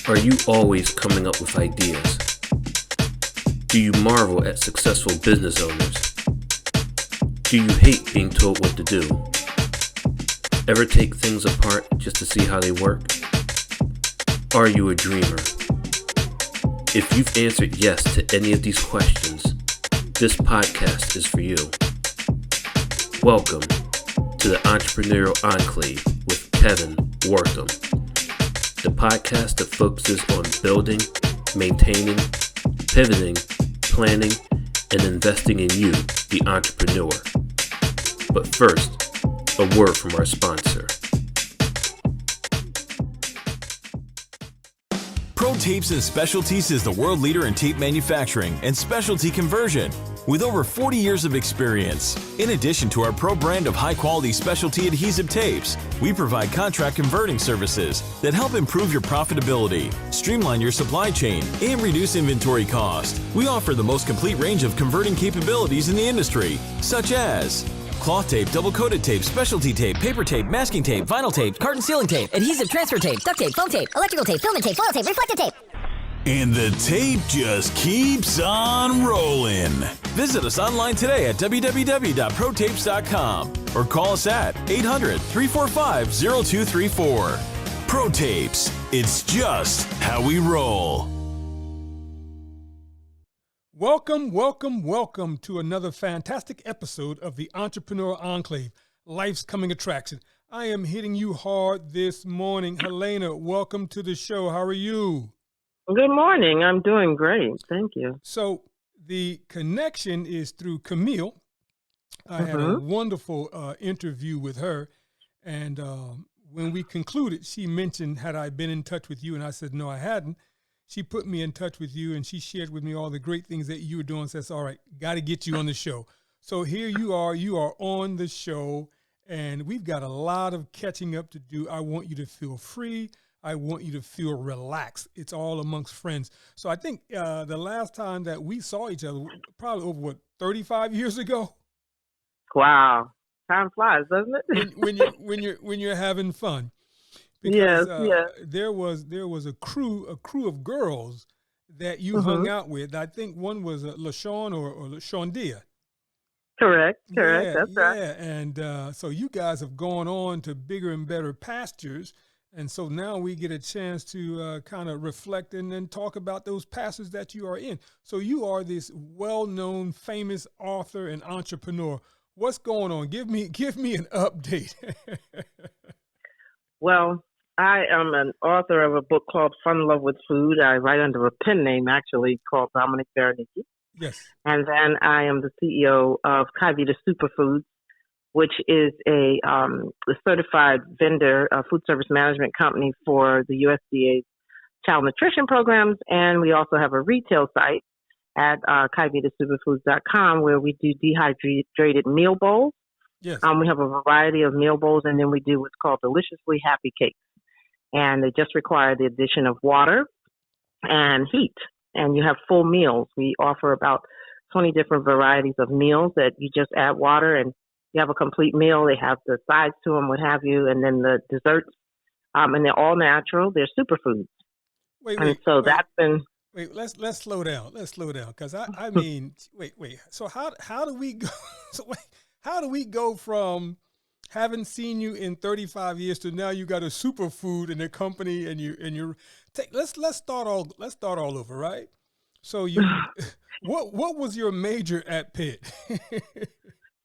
Are you always coming up with ideas? Do you marvel at successful business owners? Do you hate being told what to do? Ever take things apart just to see how they work? Are you a dreamer? If you've answered yes to any of these questions, this podcast is for you. Welcome to the Entrepreneurial Enclave with Kevin Wortham, the podcast that focuses on building, maintaining, pivoting, planning, and investing in you, the entrepreneur. But first, a word from our sponsor. Pro Tapes and Specialties is the world leader in tape manufacturing and specialty conversion with over 40 years of experience. In addition to our pro brand of high-quality specialty adhesive tapes, we provide contract converting services that help improve your profitability, streamline your supply chain, and reduce inventory cost. We offer the most complete range of converting capabilities in the industry, such as cloth tape, double-coated tape, specialty tape, paper tape, masking tape, vinyl tape, carton sealing tape, adhesive transfer tape, duct tape, foam tape, electrical tape, filament tape, foil tape, reflective tape. And the tape just keeps on rolling. Visit us online today at www.protapes.com or call us at 800-345-0234. Pro Tapes, it's just how we roll. Welcome to another fantastic episode of the Entrepreneur Enclave, Life's Coming Attraction. I am hitting you hard this morning. Helena, welcome to the show. How are you? Good morning. I'm doing great. Thank you. So the connection is through Camille. I had a wonderful interview with her. And when we concluded, she mentioned, had I been in touch with you? And I said, no, I hadn't. She put me in touch with you, and she shared with me all the great things that you were doing. Says, all right, got to get you on the show. So here you are on the show, and we've got a lot of catching up to do. I want you to feel free. I want you to feel relaxed. It's all amongst friends. So I think the last time that we saw each other, probably over 35 years ago. Wow, time flies, doesn't it? when you're having fun. Because yes. There was a crew of girls that you hung out with. I think one was LaShawn or LaShawndia. Correct. That's right. Yeah, and so you guys have gone on to bigger and better pastures. And so now we get a chance to kind of reflect and then talk about those pastures that you are in. So you are this well-known, famous author and entrepreneur. What's going on? Give me an update. Well, I am an author of a book called Fun Love with Food. I write under a pen name, actually, called Dominic Berenice. Yes. And then I am the CEO of Kai Vida Superfoods, which is a certified vendor, a food service management company for the USDA's child nutrition programs. And we also have a retail site at KaiVidaSuperfoods.com where we do dehydrated meal bowls. Yes. We have a variety of meal bowls, and then we do what's called deliciously happy cakes. And they just require the addition of water and heat. And you have full meals. We offer about 20 different varieties of meals that you just add water and you have a complete meal. They have the sides to them, what have you, and then the desserts. And they're all natural. They're superfoods. Wait. That's been. Wait, let's slow down. Because I mean, wait. So how do we go? How do we go from haven't seen you in 35 years to now you got a superfood in the company and you're let's start all over, right? So you what was your major at Pitt?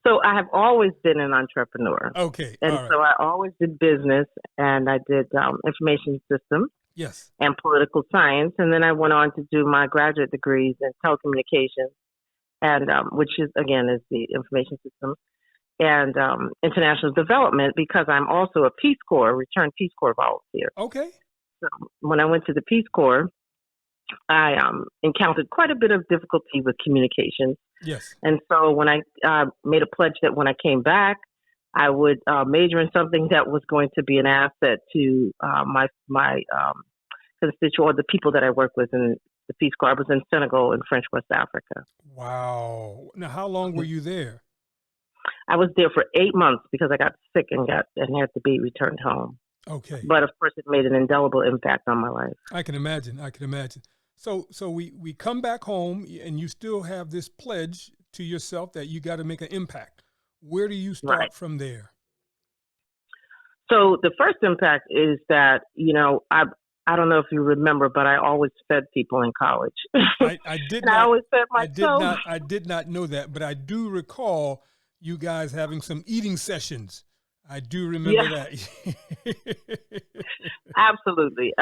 So I have always been an entrepreneur. Okay. And so I always did business, and I did information systems. Yes. And political science. And then I went on to do my graduate degrees in telecommunications, and which is the information systems and international development, because I'm also a Peace Corps, returned Peace Corps volunteer. Okay. So when I went to the Peace Corps, I encountered quite a bit of difficulty with communications. Yes. And so when I made a pledge that when I came back, I would major in something that was going to be an asset to my constituent, or the people that I work with in the Peace Corps. I was in Senegal and French West Africa. Wow. Now, how long were you there? I was there for 8 months because I got sick and had to be returned home. Okay. But of course, it made an indelible impact on my life. I can imagine. So we come back home, and you still have this pledge to yourself that you got to make an impact. Where do you start from there? So the first impact is that, I don't know if you remember, but I always fed people in college. I did not. I always fed myself. I did not know that, but I do recall you guys having some eating sessions. I do remember that. Absolutely.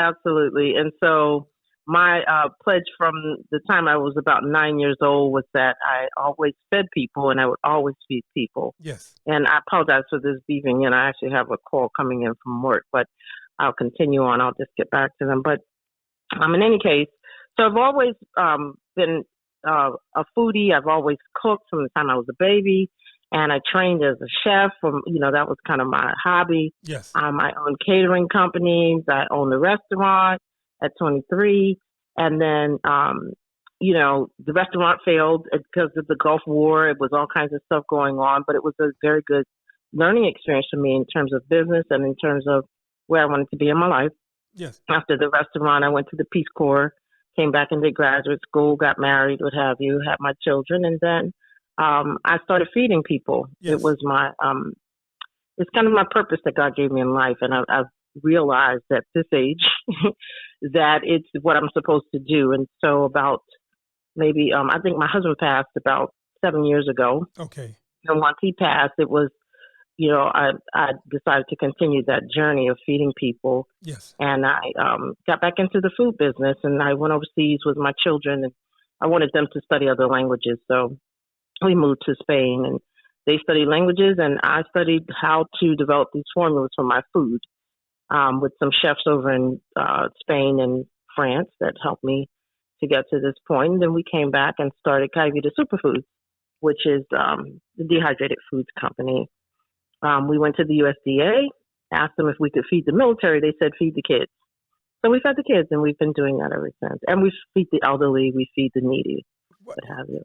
And so my pledge from the time I was about 9 years old was that I always fed people and I would always feed people. Yes. And I apologize for this beeping, and I actually have a call coming in from work, but I'll continue on. I'll just get back to them. But in any case, so I've always been a foodie. I've always cooked from the time I was a baby. And I trained as a chef from, that was kind of my hobby. Yes. I owned catering companies. I owned a restaurant at 23. And then, the restaurant failed because of the Gulf War. It was all kinds of stuff going on, but it was a very good learning experience for me in terms of business and in terms of where I wanted to be in my life. Yes. After the restaurant, I went to the Peace Corps, came back and did graduate school, got married, what have you, had my children, and then I started feeding people. Yes. It was it's kind of my purpose that God gave me in life. And I've realized at this age that it's what I'm supposed to do. And so about maybe, I think my husband passed about 7 years ago. Okay. And once he passed, it was, I decided to continue that journey of feeding people. Yes. And I got back into the food business, and I went overseas with my children, and I wanted them to study other languages. So we moved to Spain, and they studied languages, and I studied how to develop these formulas for my food with some chefs over in Spain and France that helped me to get to this point. And then we came back and started Kai Vida Superfoods, which is the Dehydrated foods company. We went to the USDA, asked them if we could feed the military. They said, feed the kids. So we fed the kids, and we've been doing that ever since. And we feed the elderly, we feed the needy, what have you.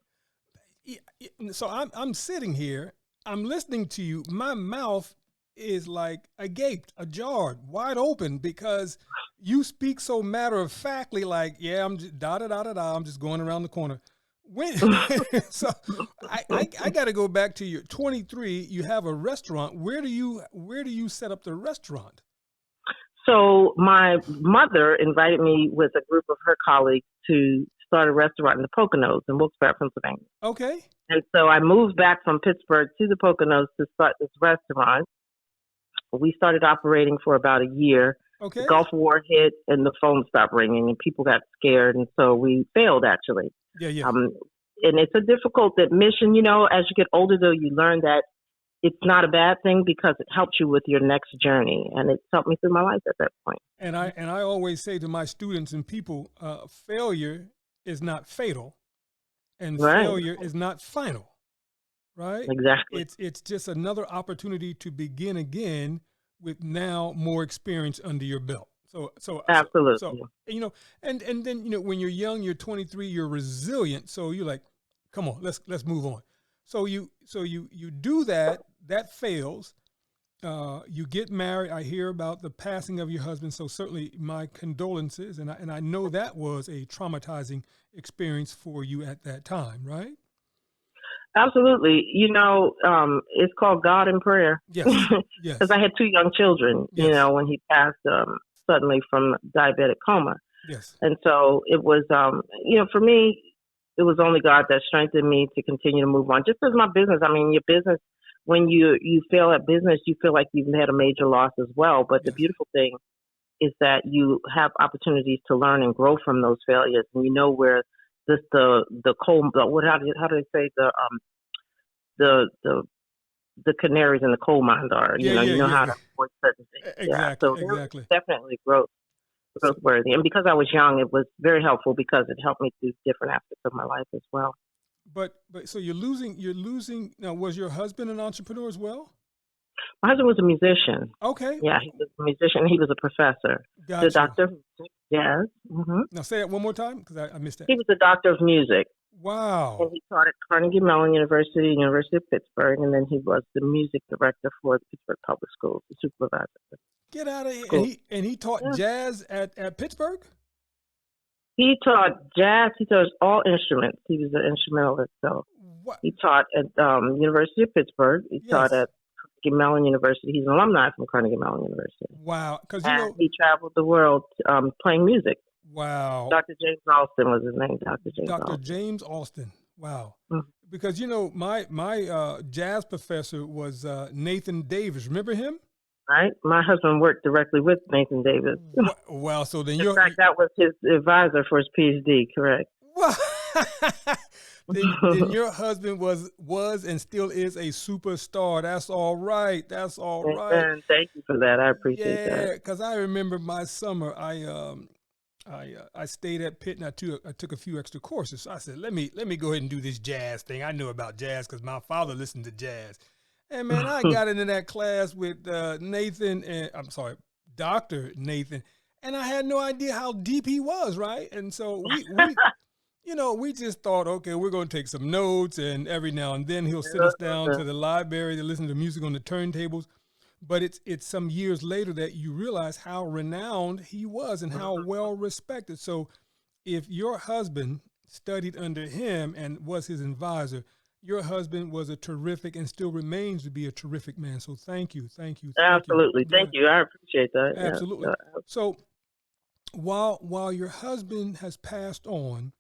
So I'm sitting here, I'm listening to you. My mouth is like agape, ajar, wide open, because you speak so matter of factly, like, yeah, I'm just I'm just going around the corner. So I got to go back to your 23. You have a restaurant. Where do you set up the restaurant? So my mother invited me with a group of her colleagues to start a restaurant in the Poconos in Wilkes-Barre, Pennsylvania. Okay. And so I moved back from Pittsburgh to the Poconos to start this restaurant. We started operating for about a year. Okay. The Gulf War hit and the phone stopped ringing and people got scared. And so we failed, actually. Yeah. And it's a difficult admission, as you get older, though, you learn that it's not a bad thing because it helps you with your next journey. And it's helped me through my life at that point. And I always say to my students and people, failure is not fatal and failure is not final, right? Exactly. It's just another opportunity to begin again with now more experience under your belt. So absolutely. So, and then, when you're young, you're 23, you're resilient. So you're like, come on, let's move on. So you do that fails. You get married. I hear about the passing of your husband. So certainly my condolences. And I know that was a traumatizing experience for you at that time, right? Absolutely. It's called God in prayer. Yes. Yes. Because I had 2 young children, when he passed suddenly from diabetic coma. Yes. And so it was, for me, it was only God that strengthened me to continue to move on. Just as my business, your business, when you fail at business, you feel like you've had a major loss as well. But the beautiful thing is that you have opportunities to learn and grow from those failures. And you know where the coal, how do they say, the canaries in the coal mines are. You know how to avoid certain things. Exactly. So exactly. Definitely growth worthy. And because I was young, it was very helpful because it helped me through different aspects of my life as well. But so you're losing. Now, was your husband an entrepreneur as well? My husband was a musician. Okay. Yeah, he was a musician. He was a professor. Gotcha. The doctor of music. Yes. Mm-hmm. Now say it one more time because I missed that. He was a doctor of music. Wow. And he taught at Carnegie Mellon University, University of Pittsburgh, and then he was the music director for the Pittsburgh Public Schools, the supervisor. Get out of here. school. And he taught Yeah. jazz at Pittsburgh? He taught jazz. He taught all instruments. He was an instrumentalist. So What? he taught at University of Pittsburgh. He taught Yes. at Carnegie Mellon University. He's an alumni from Carnegie Mellon University. Wow. Because, And he traveled the world playing music. wow. Dr. James Alston was his name. Dr. James Dr. Alston. James Alston. Wow. Mhm. Because, my jazz professor was Nathan Davis. Remember him? Right? My husband worked directly with Nathan Davis. Wow. So then In fact, that was his advisor for his PhD, correct? Well, then your husband was and still is a superstar. That's all right. That's all right. And thank you for that. I appreciate Yeah, that. because I remember my summer. I stayed at Pitt and I took a few extra courses. So I said, let me go ahead and do this jazz thing. I knew about jazz because my father listened to jazz. And man, I got into that class with Nathan, and I'm sorry, Dr. Nathan, and I had no idea how deep he was, right? And so we just thought, okay, we're going to take some notes, and every now and then he'll sit us down to the library to listen to music on the turntables. But it's some years later that you realize how renowned he was and how well respected. So if your husband studied under him and was his advisor, your husband was a terrific and still remains to be a terrific man. So thank you. Absolutely. Thank you. I appreciate that. Absolutely. Yeah. So while your husband has passed on,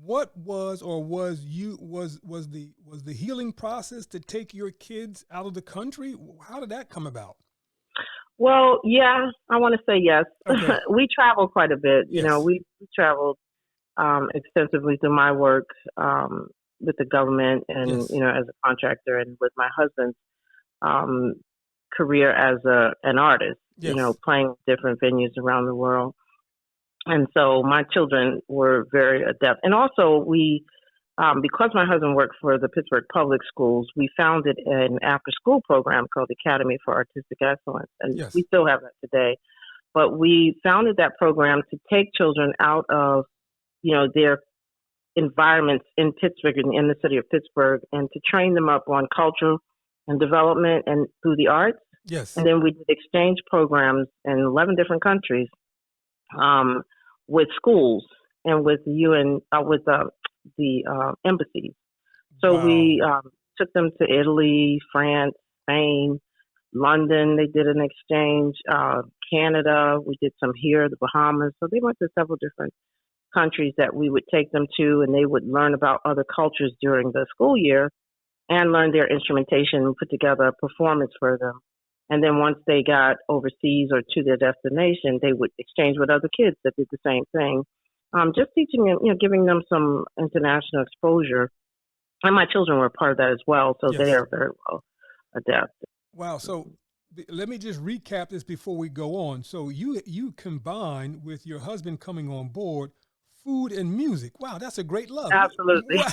what was the healing process to take your kids out of the country? How did that come about? Well, yeah, I want to say yes. Okay. We traveled quite a bit. You Yes. know, we traveled extensively through my work with the government and, Yes. as a contractor, and with my husband's career as an artist, Yes. playing different venues around the world. And so my children were very adept. And also we, because my husband worked for the Pittsburgh Public Schools, we founded an after-school program called the Academy for Artistic Excellence. And Yes. we still have that today. But we founded that program to take children out of, their environments in Pittsburgh and in the city of Pittsburgh, and to train them up on cultural and development and through the arts. Yes. And then we did exchange programs in 11 different countries with schools and with the UN, with the embassies. So Wow. we took them to Italy, France, Spain, London. They did an exchange. Canada. We did some here, the Bahamas. So they went to several different countries that we would take them to, and they would learn about other cultures during the school year and learn their instrumentation and put together a performance for them. And then once they got overseas or to their destination, they would exchange with other kids that did the same thing. Just teaching them, giving them some international exposure. And my children were a part of that as well, so Yes. they are very well adapted. Wow. So let me just recap this before we go on. So you combine with your husband coming on board food and music. Wow, that's a great love. Absolutely. Wow,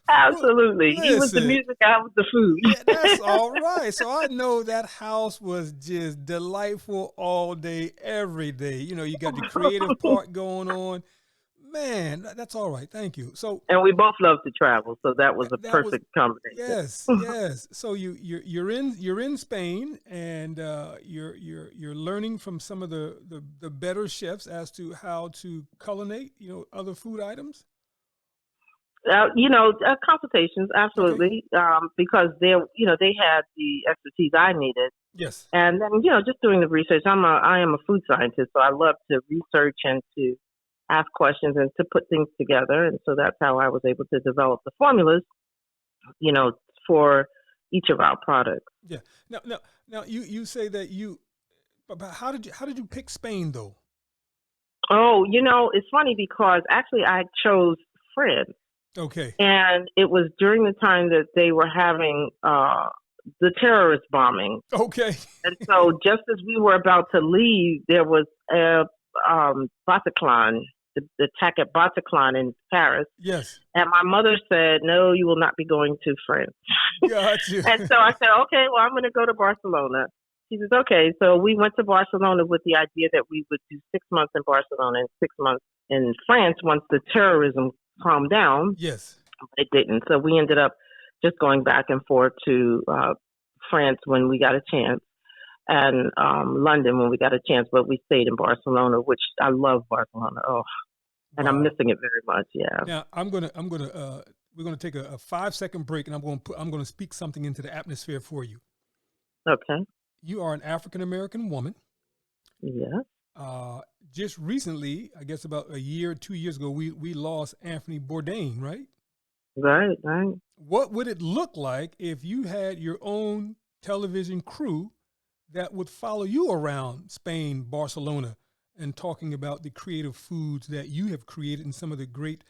Absolutely. He was the Listen. music, I was the food. Yeah, that's all right. So I know that house was just delightful all day, every day. You got the creative part going on. Man, that's all right. Thank you. So And we both love to travel, so that was a That was- perfect combination. yes. So you're in Spain, and you're learning from some of the better chefs as to how to culinate, other food items. Consultations, absolutely, because they had the expertise I needed, Yes. and then just doing the research. I am a food scientist, so I love to research and to ask questions and to put things together, and so that's how I was able to develop the formulas, for each of our products. Yeah. Now you say that but how did you pick Spain though? Oh, it's funny because actually I chose France. Okay. And it was during the time that they were having the terrorist bombing. Okay. And so just as we were about to leave, there was Bataclan, the attack at Bataclan in Paris. Yes. And my mother said, no, you will not be going to France. Got you. And so I said, okay, well, I'm going to go to Barcelona. She says, okay. So we went to Barcelona with the idea that we would do 6 months in Barcelona and 6 months in France once the terrorism calmed down. Yes. It didn't. So we ended up just going back and forth to France when we got a chance. and London when we got a chance, but we stayed in Barcelona, which I love Barcelona. Oh, and I'm missing it very much. Yeah. Now we're gonna take a 5-second break, and I'm gonna speak something into the atmosphere for you. Okay. You are an African American woman. Yeah. Just recently, I guess about a year, 2 years ago, we lost Anthony Bourdain, right? Right. What would it look like if you had your own television crew that would follow you around Spain, Barcelona, and talking about the creative foods that you have created and some of the great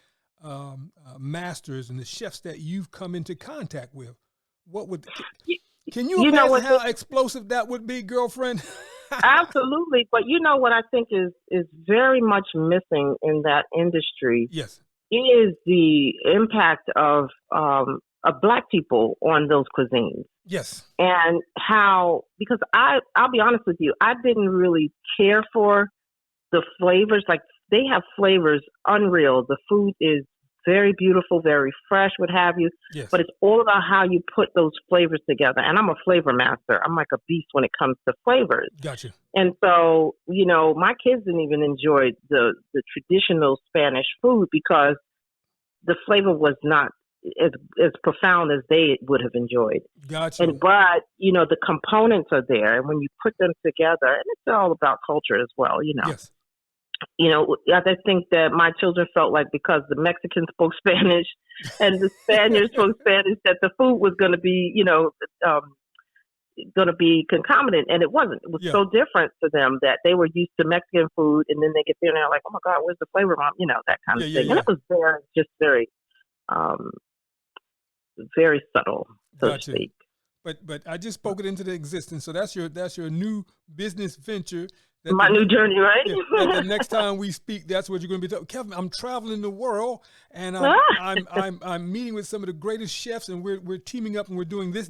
masters and the chefs that you've come into contact with? Can you imagine how explosive that would be, girlfriend? Absolutely. But you know what I think is very much missing in that industry? Yes. Is the impact of Black people on those cuisines. Yes. And how, because I'll be honest with you, I didn't really care for the flavors. Like, they have flavors unreal. The food is very beautiful, very fresh, what have you. Yes. But it's all about how you put those flavors together. And I'm a flavor master. I'm like a beast when it comes to flavors. Gotcha. And so, you know, my kids didn't even enjoy the traditional Spanish food because the flavor was not as profound as they would have enjoyed. Gotcha. But, you know, the components are there. And when you put them together, and it's all about culture as well, you know. Yes. You know, I think that my children felt like because the Mexicans spoke Spanish and the Spaniards spoke Spanish, that the food was going to be, you know, going to be concomitant. And it wasn't. It was so different to them that they were used to Mexican food. And then they get there and they're like, oh, my God, where's the flavor, Mom? You know, that kind of thing. And it was very subtle, so to speak. But I just spoke it into the existence. So that's your new business venture. My new journey, right? The next time we speak, that's what you're going to be talking. Kevin, I'm traveling the world, and I'm meeting with some of the greatest chefs, and we're teaming up, and we're doing this,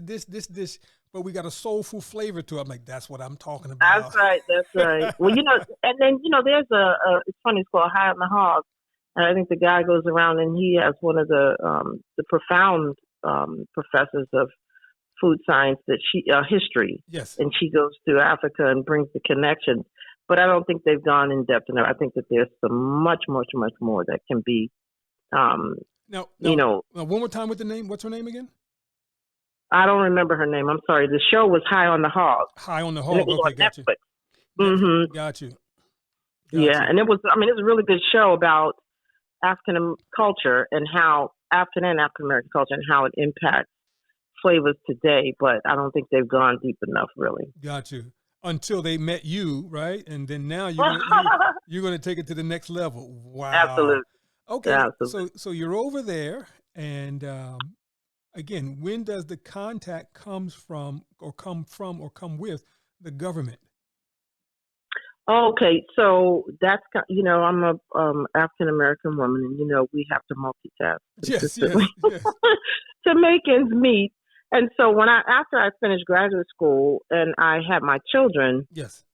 but we got a soulful flavor to it. I'm like, that's what I'm talking about. That's right. Well, you know, and then, you know, there's it's funny, it's called High on the Hog, and I think the guy goes around and he has one of the profound professors of food science history. Yes. And she goes to Africa and brings the connections. But I don't think they've gone in depth enough. I think that there's some much more that can be, now, you know. One more time with the name. What's her name again? I don't remember her name. I'm sorry. The show was High on the Hog. High on the Hog. Okay, got you. Mm-hmm. Got you. Yeah, and it's a really good show about African culture and how African American culture and how it impacts flavors today. But I don't think they've gone deep enough, really. Got you. Until they met you, right? And then now you're going to take it to the next level. Wow. Absolutely. Okay. Absolutely. So you're over there, and again, when does the contact come with the government? Okay, so that's, you know, I'm a African American woman, and you know we have to multitask Yes. to make ends meet. And so after I finished graduate school and I had my children, yes,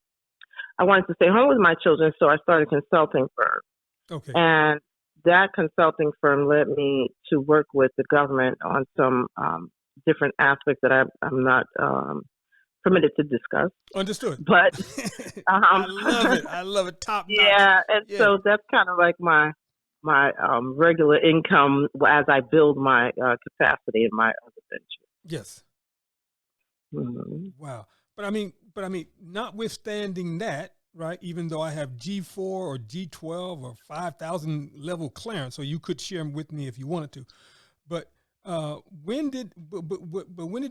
I wanted to stay home with my children, so I started a consulting firm. Okay. And that consulting firm led me to work with the government on some different aspects that I'm not permitted to discuss. Understood. But I love it. Top notch. Yeah, and so that's kind of like my regular income as I build my capacity in my other ventures. Yes. Mm-hmm. Wow. But I mean, notwithstanding that, right? Even though I have G4 or G12 or 5,000 level clearance, so you could share them with me if you wanted to. But when did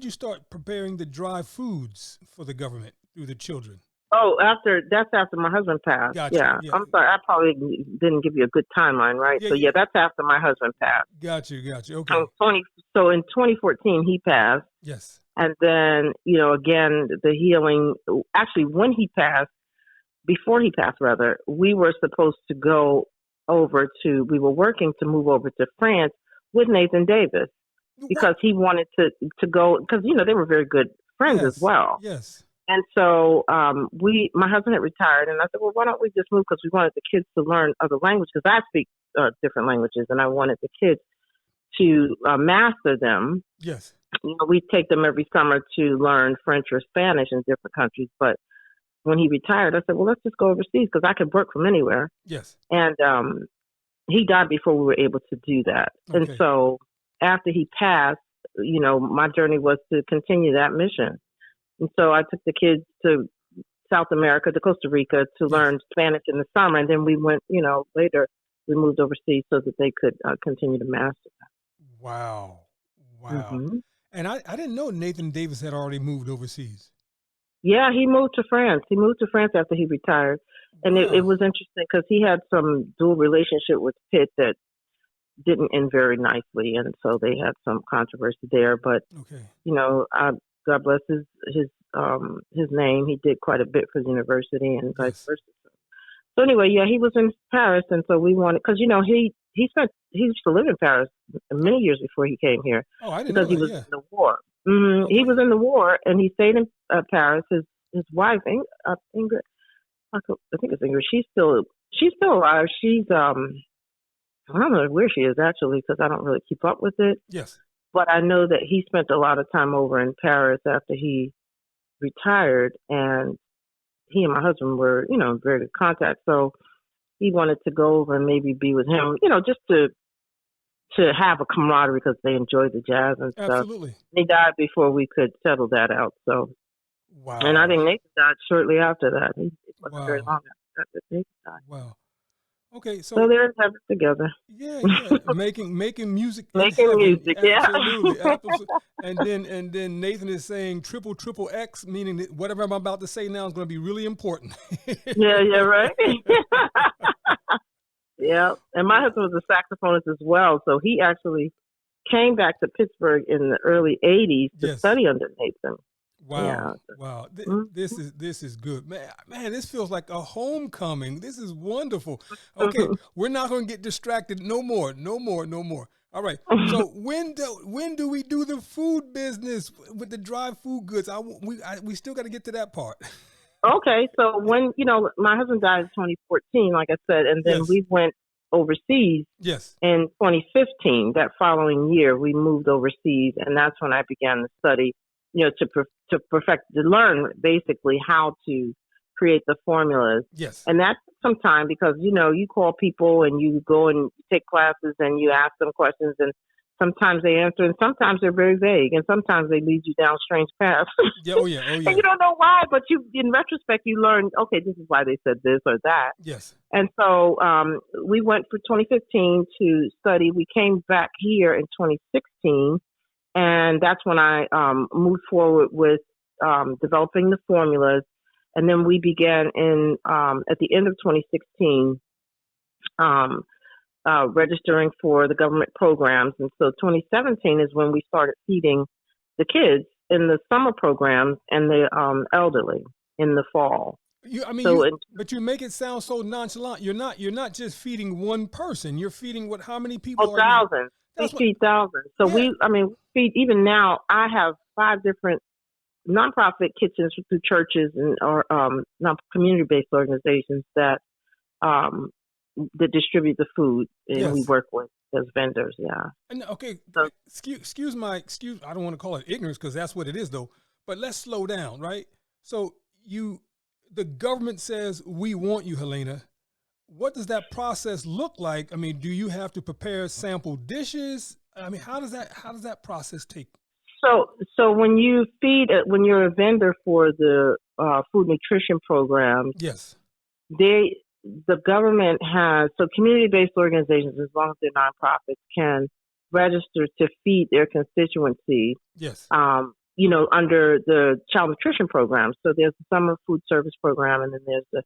you start preparing the dry foods for the government through the children? Oh, that's after my husband passed. Gotcha. Yeah. I'm sorry, I probably didn't give you a good timeline, right? Yeah, that's after my husband passed. Got you. Okay. So in 2014 he passed. Yes. And then, you know, again, the healing. Actually, before he passed, we were supposed to go over we were working to move over to France with Nathan Davis because he wanted to go, because, you know, they were very good friends as well. Yes. And so my husband had retired, and I said, well, why don't we just move? Because we wanted the kids to learn other languages, because I speak different languages, and I wanted the kids to master them. Yes. we take them every summer to learn French or Spanish in different countries. But when he retired, I said, well, let's just go overseas because I could work from anywhere. Yes. And he died before we were able to do that. Okay. And so after he passed, my journey was to continue that mission. And so I took the kids to South America, to Costa Rica, to learn Spanish in the summer. And then we went, later we moved overseas so that they could continue to master that. Wow. Mm-hmm. And I didn't know Nathan Davis had already moved overseas. Yeah, he moved to France. He moved to France after he retired. And it was interesting because he had some dual relationship with Pitt that didn't end very nicely. And so they had some controversy there. But, God bless his name. He did quite a bit for the university and vice versa. So anyway, he was in Paris. And so we wanted, because, he used to live in Paris many years before he came here. Oh, I didn't know that. Because he was in the war. Mm-hmm. Okay. He was in the war, and he stayed in Paris. His wife, Ingrid, I think it's Ingrid. She's still alive. She's I don't know where she is actually because I don't really keep up with it. Yes. But I know that he spent a lot of time over in Paris after he retired, and he and my husband were, in very good contact. So he wanted to go over and maybe be with him, just to have a camaraderie because they enjoyed the jazz and stuff. Absolutely. He died before we could settle that out. So, wow. And I think Nathan died shortly after that. It wasn't very long after Nathan died. Wow. Okay, so they're in heaven together. Yeah, making music. Making music, absolutely, absolutely. And then Nathan is saying triple X, meaning that whatever I'm about to say now is going to be really important. Yeah, right. Yeah, and my husband was a saxophonist as well, so he actually came back to Pittsburgh in the early '80s to study under Nathan. Wow, yeah. Wow! This is good, man. This feels like a homecoming. This is wonderful. Okay, we're not going to get distracted no more. All right. So when do we do the food business with the dry food goods? We still got to get to that part. Okay, so when my husband died in 2014, like I said, and then we went overseas. Yes. In 2015, that following year, we moved overseas, and that's when I began to study. To learn basically how to create the formulas. Yes. And that's some time because, you call people and you go and take classes and you ask them questions and sometimes they answer and sometimes they're very vague and sometimes they lead you down strange paths. Yeah, oh yeah. And you don't know why, but in retrospect, you learn, okay, this is why they said this or that. Yes. And so we went for 2015 to study. We came back here in 2016. And that's when I moved forward with developing the formulas. And then we began at the end of 2016 registering for the government programs. And so 2017 is when we started feeding the kids in the summer programs and the elderly in the fall. But you make it sound so nonchalant. You're not just feeding one person. You're feeding how many people? Oh, thousands. We feed thousands. So we feed, even now, I have 5 different nonprofit kitchens through churches and or community-based organizations that distribute the food, and we work with as vendors. Yeah. And okay. So, excuse. I don't want to call it ignorance because that's what it is, though. But let's slow down, right? So the government says we want you, Helena. What does that process look like? I mean, do you have to prepare sample dishes? I mean, how does that process take? So when you when you're a vendor for the food nutrition program, yes, the government has, so community-based organizations, as long as they're nonprofits, can register to feed their constituency. Yes. Under the child nutrition program. So there's the summer food service program, and then there's the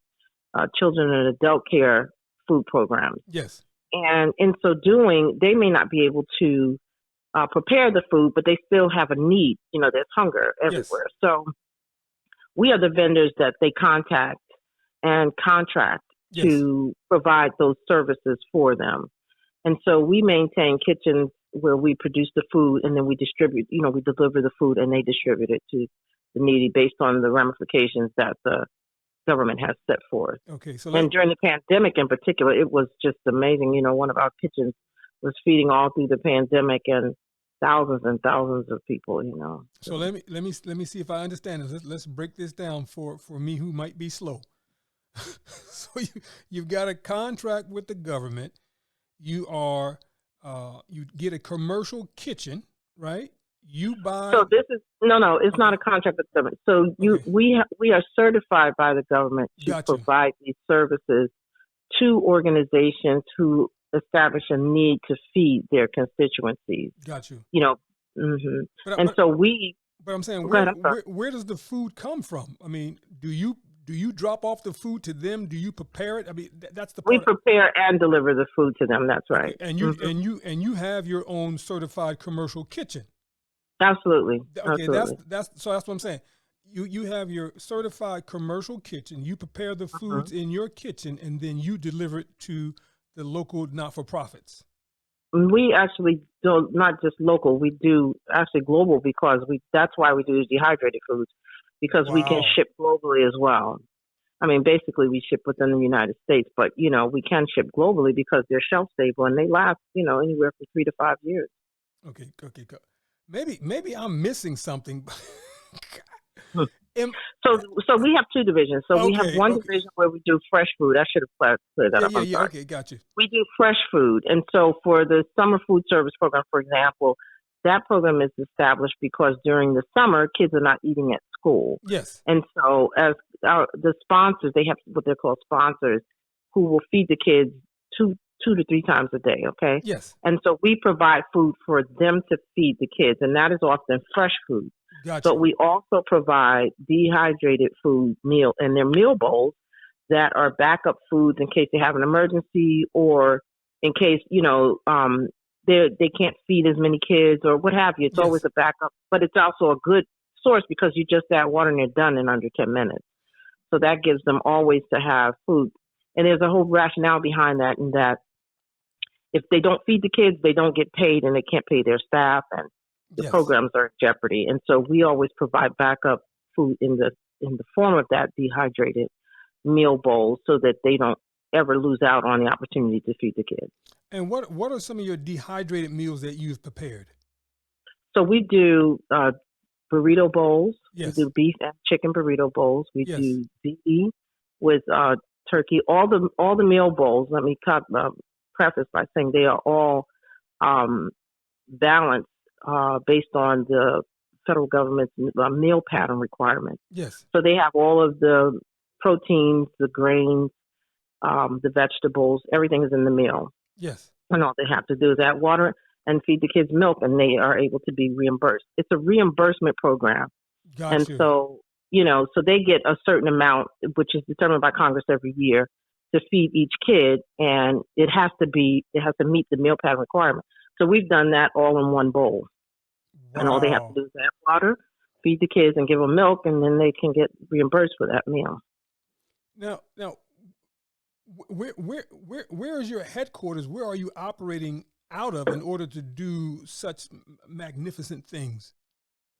children and adult care food programs. Yes. And in so doing, they may not be able to prepare the food, but they still have a need. There's hunger everywhere. Yes. So we are the vendors that they contact and contract to provide those services for them. And so we maintain kitchens where we produce the food and then we distribute, we deliver the food and they distribute it to the needy based on the ramifications that the government has set forth. Okay. So during the pandemic in particular, it was just amazing. One of our kitchens was feeding all through the pandemic, and thousands and thousands of people, So let me see if I understand this. Let's break this down for me who might be slow. So you've got a contract with the government. You get a commercial kitchen, right? You buy. So this is it's not a contract with the government. So we are certified by the government to provide these services to organizations who establish a need to feed their constituencies. Got you. But I'm saying, where does the food come from? I mean, do you drop off the food to them? Do you prepare it? I mean, that's the part. We prepare and deliver the food to them. That's right. Okay. And you have your own certified commercial kitchen. Absolutely. Okay, absolutely. that's what I'm saying. You have your certified commercial kitchen. You prepare the foods in your kitchen, and then you deliver it to the local not-for-profits. We actually do not just local. We do actually global because that's why we do dehydrated foods, because we can ship globally as well. I mean, basically we ship within the United States, but we can ship globally because they're shelf stable and they last anywhere from 3 to 5 years. Okay. Maybe I'm missing something. So we have two divisions. So we have one division where we do fresh food. I should have cleared that up. Yeah. Okay, got you. We do fresh food. And so for the summer food service program, for example, that program is established because during the summer, kids are not eating at school. Yes. And so as the sponsors, they have what they're called sponsors who will feed the kids two to 3 times a day, okay? Yes. And so we provide food for them to feed the kids, and that is often fresh food. Gotcha. But we also provide dehydrated food meal, and they're meal bowls that are backup foods in case they have an emergency or in case, they can't feed as many kids or what have you. It's always a backup, but it's also a good source because you just add water and they're done in under 10 minutes. So that gives them always to have food. And there's a whole rationale behind that, in that if they don't feed the kids, they don't get paid and they can't pay their staff, and the programs are in jeopardy. And so we always provide backup food in the form of that dehydrated meal bowl so that they don't ever lose out on the opportunity to feed the kids. And what are some of your dehydrated meals that you've prepared? So we do burrito bowls. Yes. We do beef and chicken burrito bowls. We do ziti with turkey. All the meal bowls. Let me preface by saying they are all balanced based on the federal government's meal pattern requirements. Yes. So they have all of the proteins, the grains, the vegetables. Everything is in the meal. Yes. And all they have to do is add water and feed the kids milk, and they are able to be reimbursed. It's a reimbursement program. Gotcha. And so, so they get a certain amount, which is determined by Congress every year, to feed each kid, and it has to meet the meal pattern requirement. So we've done that all in one bowl. Wow. And all they have to do is add water, feed the kids, and give them milk, and then they can get reimbursed for that meal. Now, where is your headquarters? Where are you operating out of in order to do such magnificent things?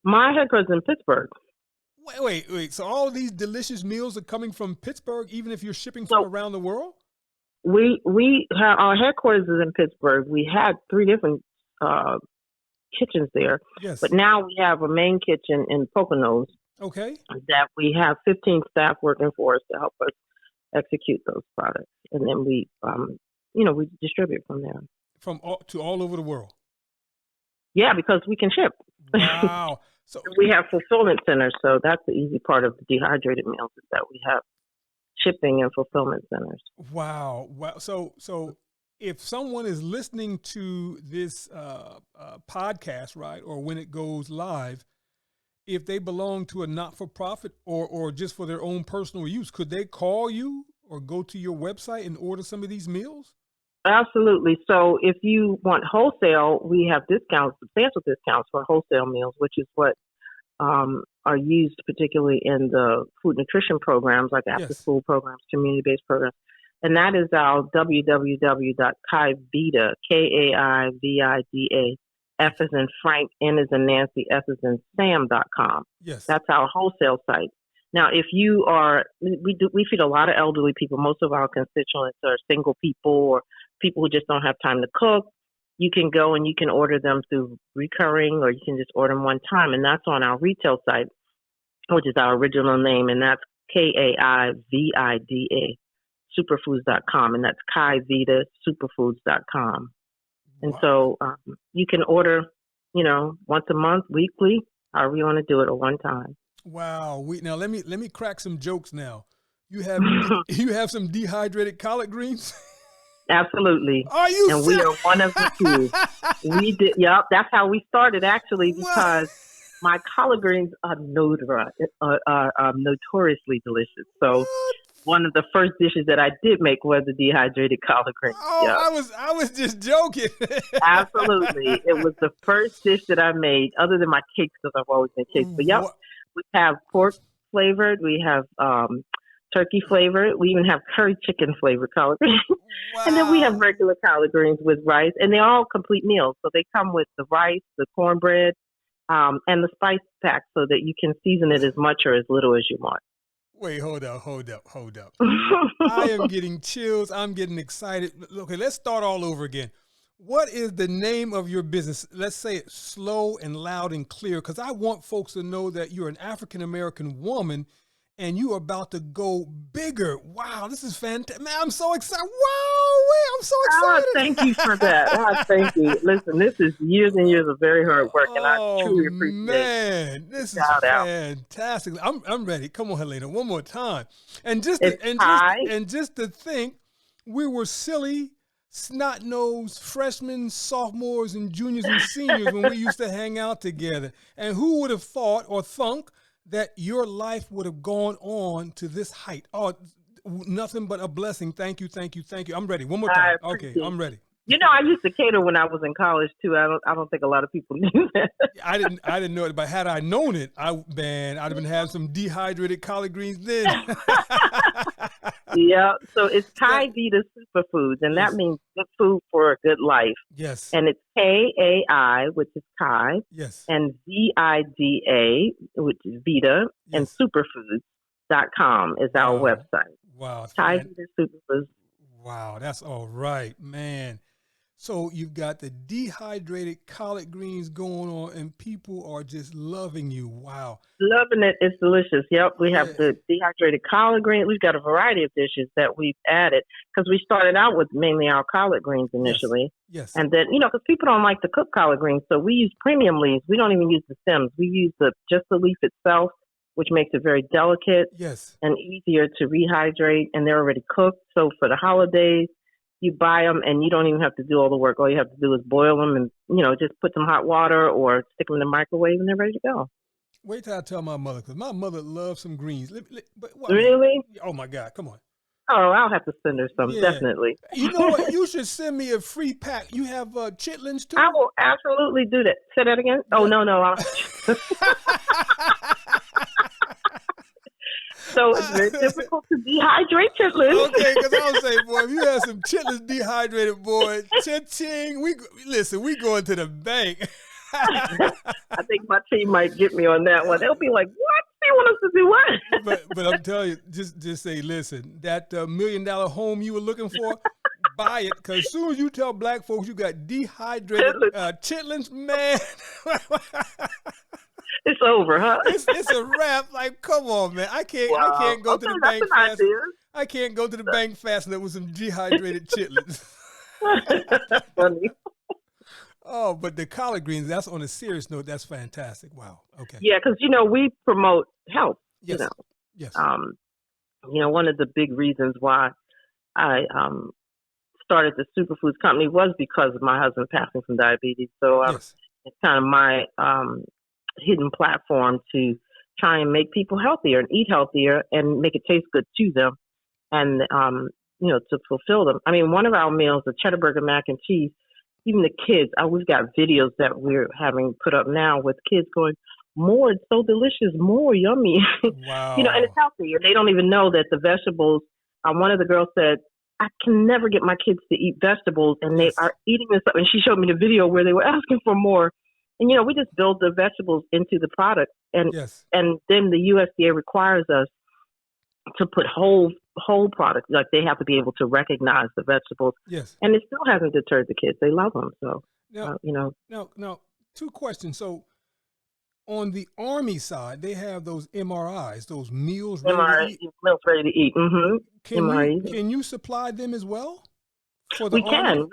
My headquarters is in Pittsburgh. Wait. So all these delicious meals are coming from Pittsburgh, even if you're shipping from around the world? We have, our headquarters is in Pittsburgh. We had 3 different kitchens there. Yes. But now we have a main kitchen in Poconos. Okay. That we have 15 staff working for us to help us execute those products. And then we distribute from there. To all over the world? Yeah, because we can ship. Wow. So we have fulfillment centers, so that's the easy part of the dehydrated meals, is that we have shipping and fulfillment centers. Wow. So if someone is listening to this podcast, right, or when it goes live, if they belong to a not-for-profit or just for their own personal use, could they call you or go to your website and order some of these meals? Absolutely. So if you want wholesale, we have substantial discounts for wholesale meals, which is what are used particularly in the food nutrition programs, like after-school programs, community-based programs. And that is our www.kaivida, Kaivida, F as in Frank, N as in Nancy, S as in Sam.com. Yes. That's our wholesale site. Now, if you are, we feed a lot of elderly people. Most of our constituents are single people or people who just don't have time to cook. you can go and you can order them through recurring, or you can just order them one time. And that's on our retail site, which is our original name. And that's KAIVIDA Superfoods.com. And that's Kai Vida Superfoods.com. And so you can order, once a month, weekly, however you want to do it, or one time. Wow. Now let me crack some jokes now. You have you have some dehydrated collard greens? Absolutely. Are you And we are one of the few. We did. Yep. That's how we started, actually, because my collard greens are notoriously delicious. So one of the first dishes that I did make was the dehydrated collard greens. Oh, yep. I was just joking. Absolutely. It was the first dish that I made, other than my cakes, because I've always been cakes. But yep, we have pork flavored. We have turkey flavored. We even have curry chicken flavored collard greens. Wow. And then we have regular collard greens with rice. And they're all complete meals. So they come with the rice, the cornbread, and the spice pack, so that you can season it as much or as little as you want. Wait, hold up. I am getting chills. I'm getting excited. Okay, let's start all over again. What is the name of your business? Let's say it slow and loud and clear, because I want folks to know that you're an African-American woman and you are about to go bigger. Wow, this is fantastic. Man, I'm so excited. Wow, I'm so excited. Thank you for that. Thank you. Listen, this is years and years of very hard work, and I truly appreciate it. Man, this is fantastic. I'm ready. Come on, Helena, one more time. And just to think, we were silly, snot-nosed freshmen, sophomores, and juniors and seniors when we used to hang out together. And who would have thought or thunk that your life would have gone on to this height? Oh, nothing but a blessing. Thank you. I'm ready. One more time. Okay, I'm ready. I used to cater when I was in college too. I don't think a lot of people knew that. I didn't know it, but had I known it, I'd have been having some dehydrated collard greens then. Yeah. So it's Kai Vida Superfoods, and that means good food for a good life. Yes. And it's KAI, which is Kai. Yes. And VIDA, which is Vida, and Superfoods.com is our website. Wow. Kai Vida Superfoods. Wow, that's all right, man. So you've got the dehydrated collard greens going on, and people are just loving you. Wow. Loving it. It's delicious. Yep. We have the dehydrated collard greens. We've got a variety of dishes that we've added, because we started out with mainly our collard greens initially. Yes. And then, because people don't like to cook collard greens, so we use premium leaves. We don't even use the stems. We use just the leaf itself, which makes it very delicate and easier to rehydrate, and they're already cooked. So for the holidays, you buy them and you don't even have to do all the work. All you have to do is boil them and, just put some hot water or stick them in the microwave, and they're ready to go. Wait till I tell my mother, because my mother loves some greens. Really? Oh, my God. Come on. Oh, I'll have to send her some, definitely. You know what? You should send me a free pack. You have chitlins, too? I will absolutely do that. Say that again? Oh, no. So it's very difficult to dehydrate chitlins. Okay, because I was saying, boy, if you have some chitlins dehydrated, boy, cha-ching, we going to the bank. I think my team might get me on that one. They'll be like, what? They want us to do what? but I'm telling you, just say, listen, that $1 million home you were looking for, buy it, because as soon as you tell black folks you got dehydrated chitlins, man. It's over, huh? It's a wrap. Like, come on, man. I can't go to the bank fast. I can't go to the bank fast enough with some dehydrated chitlins. That's funny. Oh, but the collard greens, that's on a serious note. That's fantastic. Wow. Okay. Yeah, because, we promote health. Yes. Yes. One of the big reasons why I started the Superfoods company was because of my husband passing from diabetes. So it's kind of my hidden platform to try and make people healthier and eat healthier and make it taste good to them, and to fulfill them. I mean, one of our meals, the cheddar burger mac and cheese, even the kids, we've got videos that we're having put up now with kids going, more, it's so delicious, more yummy. Wow. And it's healthy, and they don't even know that the vegetables. One of the girls said, I can never get my kids to eat vegetables, and they are eating this up. And she showed me the video where they were asking for more. And, we just build the vegetables into the product. And and then the USDA requires us to put whole products. Like, they have to be able to recognize the vegetables. Yes. And it still hasn't deterred the kids. They love them. So Now, now, two questions. So, on the Army side, they have those MRIs, those meals ready to eat. Meals ready to eat. Can you supply them as well for the We Army?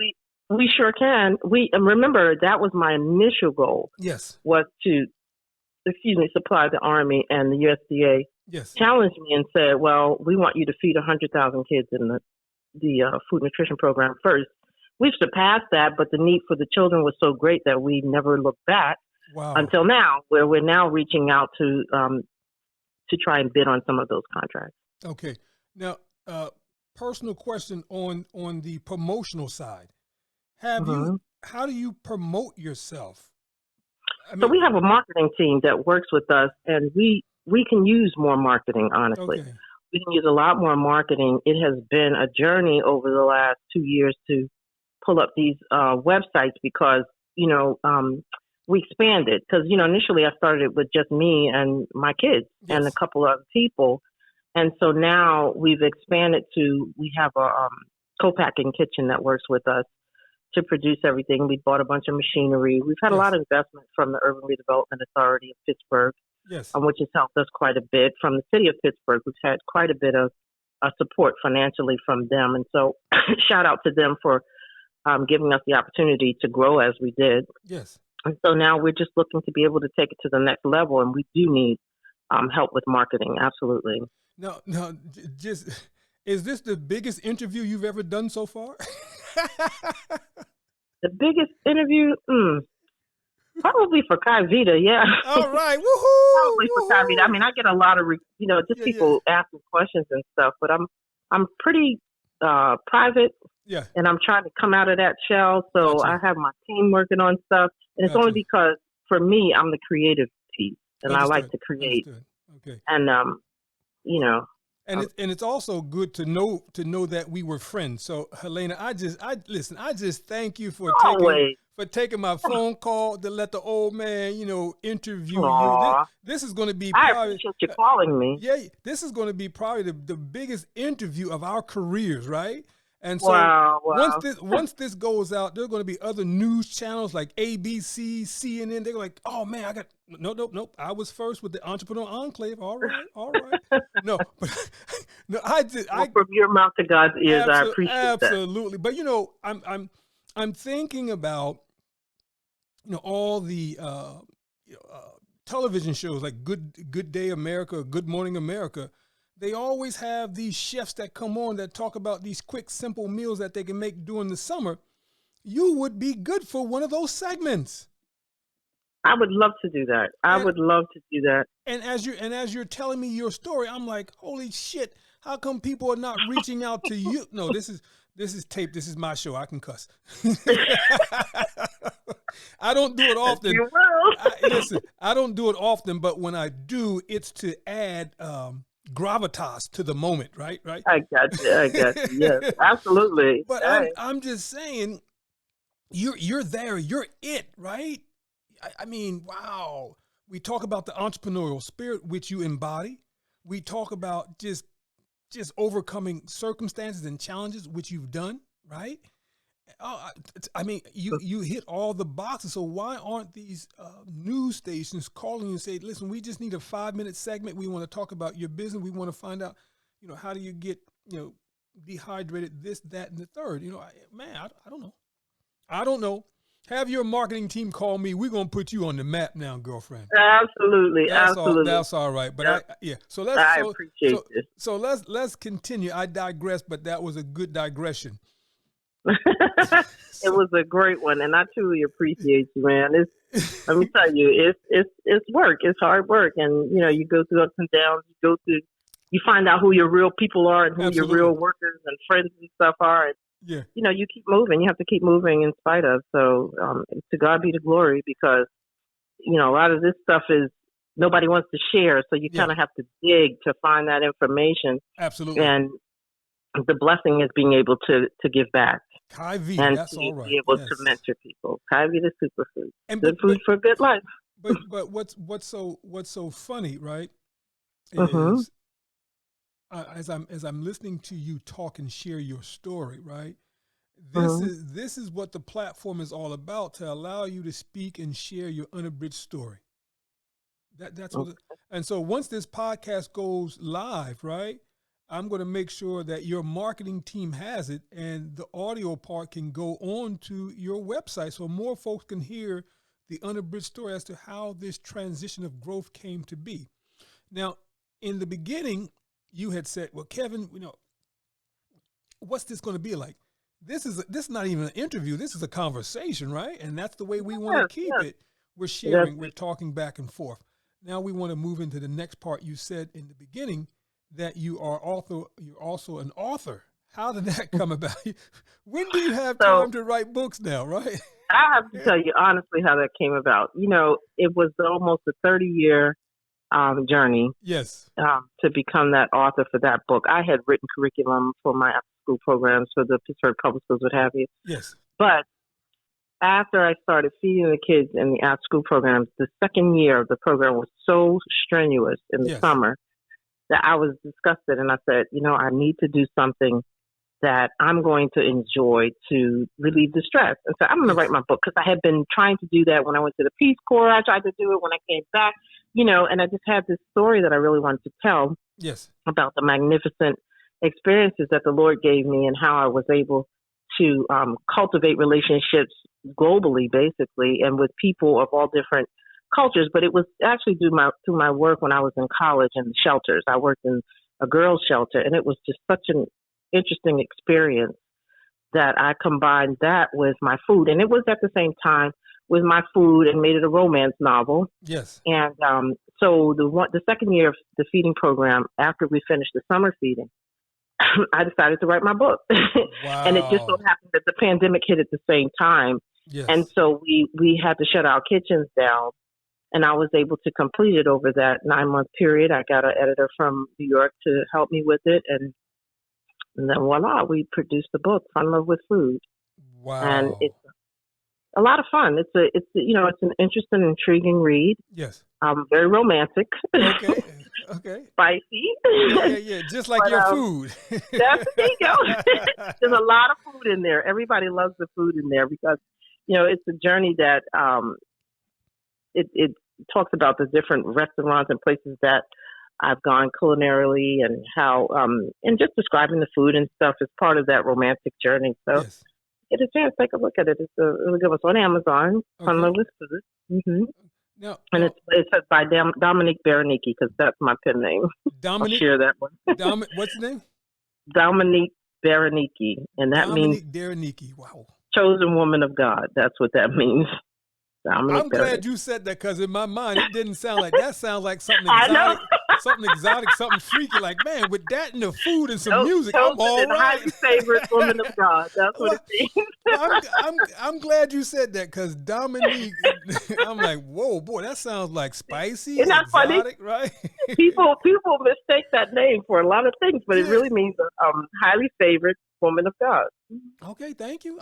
can. We sure can. Remember that was my initial goal. Yes. Was to, supply the Army, and the USDA challenged me and said, "Well, we want you to feed 100,000 kids in the food nutrition program first." We've surpassed that, but the need for the children was so great that we never looked back until now, where we're now reaching out to try and bid on some of those contracts. Okay. Now, personal question on the promotional side. How do you promote yourself? So we have a marketing team that works with us, and we can use more marketing, honestly. Okay. We can use a lot more marketing. It has been a journey over the last 2 years to pull up these websites because, we expanded. Because, initially I started with just me and my kids and a couple of people. And so now we've expanded we have a co-packing kitchen that works with us to produce everything. We bought a bunch of machinery. We've had a lot of investment from the Urban Redevelopment Authority of Pittsburgh, which has helped us quite a bit. From the city of Pittsburgh, we've had quite a bit of support financially from them. And so shout out to them for giving us the opportunity to grow as we did. Yes. And so now we're just looking to be able to take it to the next level, and we do need help with marketing. Absolutely. No, is this the biggest interview you've ever done so far? The biggest interview? Probably for Kai Vida, yeah. All right, woohoo! Probably for Kai Vida. I mean, I get a lot of, people asking questions and stuff, but I'm pretty private. Yeah. And I'm trying to come out of that shell, so I have my team working on stuff, and it's only because for me, I'm the creative piece, and I like to create. Okay. And And it's also good to know that we were friends. So Helena, I just thank you for taking my phone call to let the old man, interview you. This is going to be I appreciate you calling me. Yeah, this is going to be probably the biggest interview of our careers, right? And so once this goes out, there are going to be other news channels like ABC, CNN. They're like, oh man, I got nope. I was first with the Entrepreneur Enclave. All right. No, but no, from your mouth to God's ears, I appreciate that. Absolutely. But I'm thinking about all the television shows like Good Day America, Good Morning America. They always have these chefs that come on that talk about these quick, simple meals that they can make during the summer. You would be good for one of those segments. I would love to do that. I would love to do that. And as you're telling me your story, I'm like, holy shit! How come people are not reaching out to you? No, this is tape. This is my show. I can cuss. I don't do it often. You will. Listen, I don't do it often, but when I do, it's to add gravitas to the moment, right? I got you. Yes, absolutely. But I'm just saying, you're there. You're it, right? I mean, wow. We talk about the entrepreneurial spirit which you embody. We talk about just overcoming circumstances and challenges which you've done, right? I mean, you hit all the boxes. So why aren't these news stations calling you and say, listen, we just need a 5-minute segment. We want to talk about your business. We want to find out, how do you get, dehydrated, this, that, and the third. I don't know. I don't know. Have your marketing team call me. We're going to put you on the map now, girlfriend. Absolutely. That's all right. But So I appreciate this. So let's continue. I digress, but that was a good digression. It was a great one, and I truly appreciate you, man. Let me tell you, it's work. It's hard work, and you go through ups and downs. You find out who your real people are and who your real workers and friends and stuff are. And, you keep moving. You have to keep moving in spite of. So to God be the glory, because a lot of this stuff is nobody wants to share, so you kind of have to dig to find that information. Absolutely. And the blessing is being able to give back. Kai Vida, and that's all right. Be able to mentor people. Kai Vida Superfoods. And good food for a good life. But what's so funny, right? Is as I'm listening to you talk and share your story, right? This is what the platform is all about, to allow you to speak and share your unabridged story. That's what. And so once this podcast goes live, right, I'm going to make sure that your marketing team has it, and the audio part can go on to your website, so more folks can hear the unabridged story as to how this transition of growth came to be. Now, in the beginning, you had said, "Well, Kevin, what's this going to be like?" This is not even an interview. This is a conversation, right? And that's the way we want to keep it. We're sharing. We're talking back and forth. Now we want to move into the next part. You said in the beginning that you are you're also an author. How did that come about? When do you have time to write books now, right? I have to tell you honestly how that came about. It was almost a 30-year journey. Yes. To become that author for that book. I had written curriculum for my after-school programs for the Pittsburgh public schools, what have you. Yes. But after I started feeding the kids in the after-school programs, the second year of the program was so strenuous in the summer that I was disgusted, and I said, I need to do something that I'm going to enjoy to relieve the stress. And so I'm going to write my book, because I had been trying to do that when I went to the Peace Corps. I tried to do it when I came back, and I just had this story that I really wanted to tell about the magnificent experiences that the Lord gave me and how I was able to cultivate relationships globally, basically, and with people of all different cultures. But it was actually through my work when I was in college in the shelters. I worked in a girls' shelter, and it was just such an interesting experience that I combined that with my food. And it was at the same time with my food and made it a romance novel. Yes. And so the second year of the feeding program, after we finished the summer feeding, I decided to write my book. Wow. And it just so happened that the pandemic hit at the same time. Yes. And so we had to shut our kitchens down, and I was able to complete it over that 9-month period. I got an editor from New York to help me with it. And then voila, we produced the book, Fun Love with Food. Wow. And it's a lot of fun. It's an interesting, intriguing read. Yes. Very romantic. Okay. Okay. Spicy. Yeah. Just like your food. There you go. There's a lot of food in there. Everybody loves the food in there because, it's a journey that it talks about the different restaurants and places that I've gone culinarily, and how and just describing the food and stuff is part of that romantic journey. So get a chance, take a look at it. It's a really good one. It's on Amazon. Fun Love with Food. Mm-hmm. Now, it's by Dominique Berenicki, because that's my pen name. Dominique, I'll share that one. What's the name? Dominique Berenicki, and that means Berenicki. Wow. Chosen woman of God. That's what that means. I'm glad you said that, because in my mind it didn't sound like that. Sounds like something exotic, something freaky. Like, man, with that and the food and some music, I'm all right. Highly favored woman of God. That's what it means. I'm glad you said that, because Dominique, I'm like, whoa, boy, that sounds like spicy, Isn't that exotic, funny? right? People mistake that name for a lot of things, but it really means highly favored woman of God. Okay, thank you.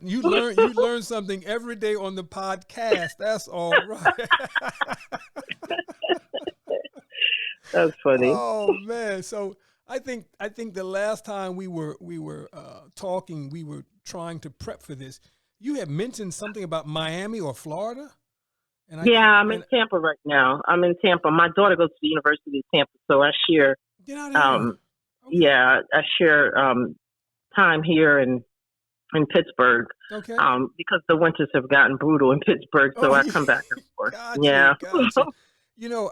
You learn something every day on the podcast. That's all right. That's funny. Oh man! So I think the last time we were talking, we were trying to prep for this. You had mentioned something about Miami or Florida. I'm in Tampa right now. I'm in Tampa. My daughter goes to the University of Tampa, so I share. Get out of here. Okay. Yeah, I share time here in Pittsburgh. Okay. Because the winters have gotten brutal in Pittsburgh, so I come back and forth. Gotcha.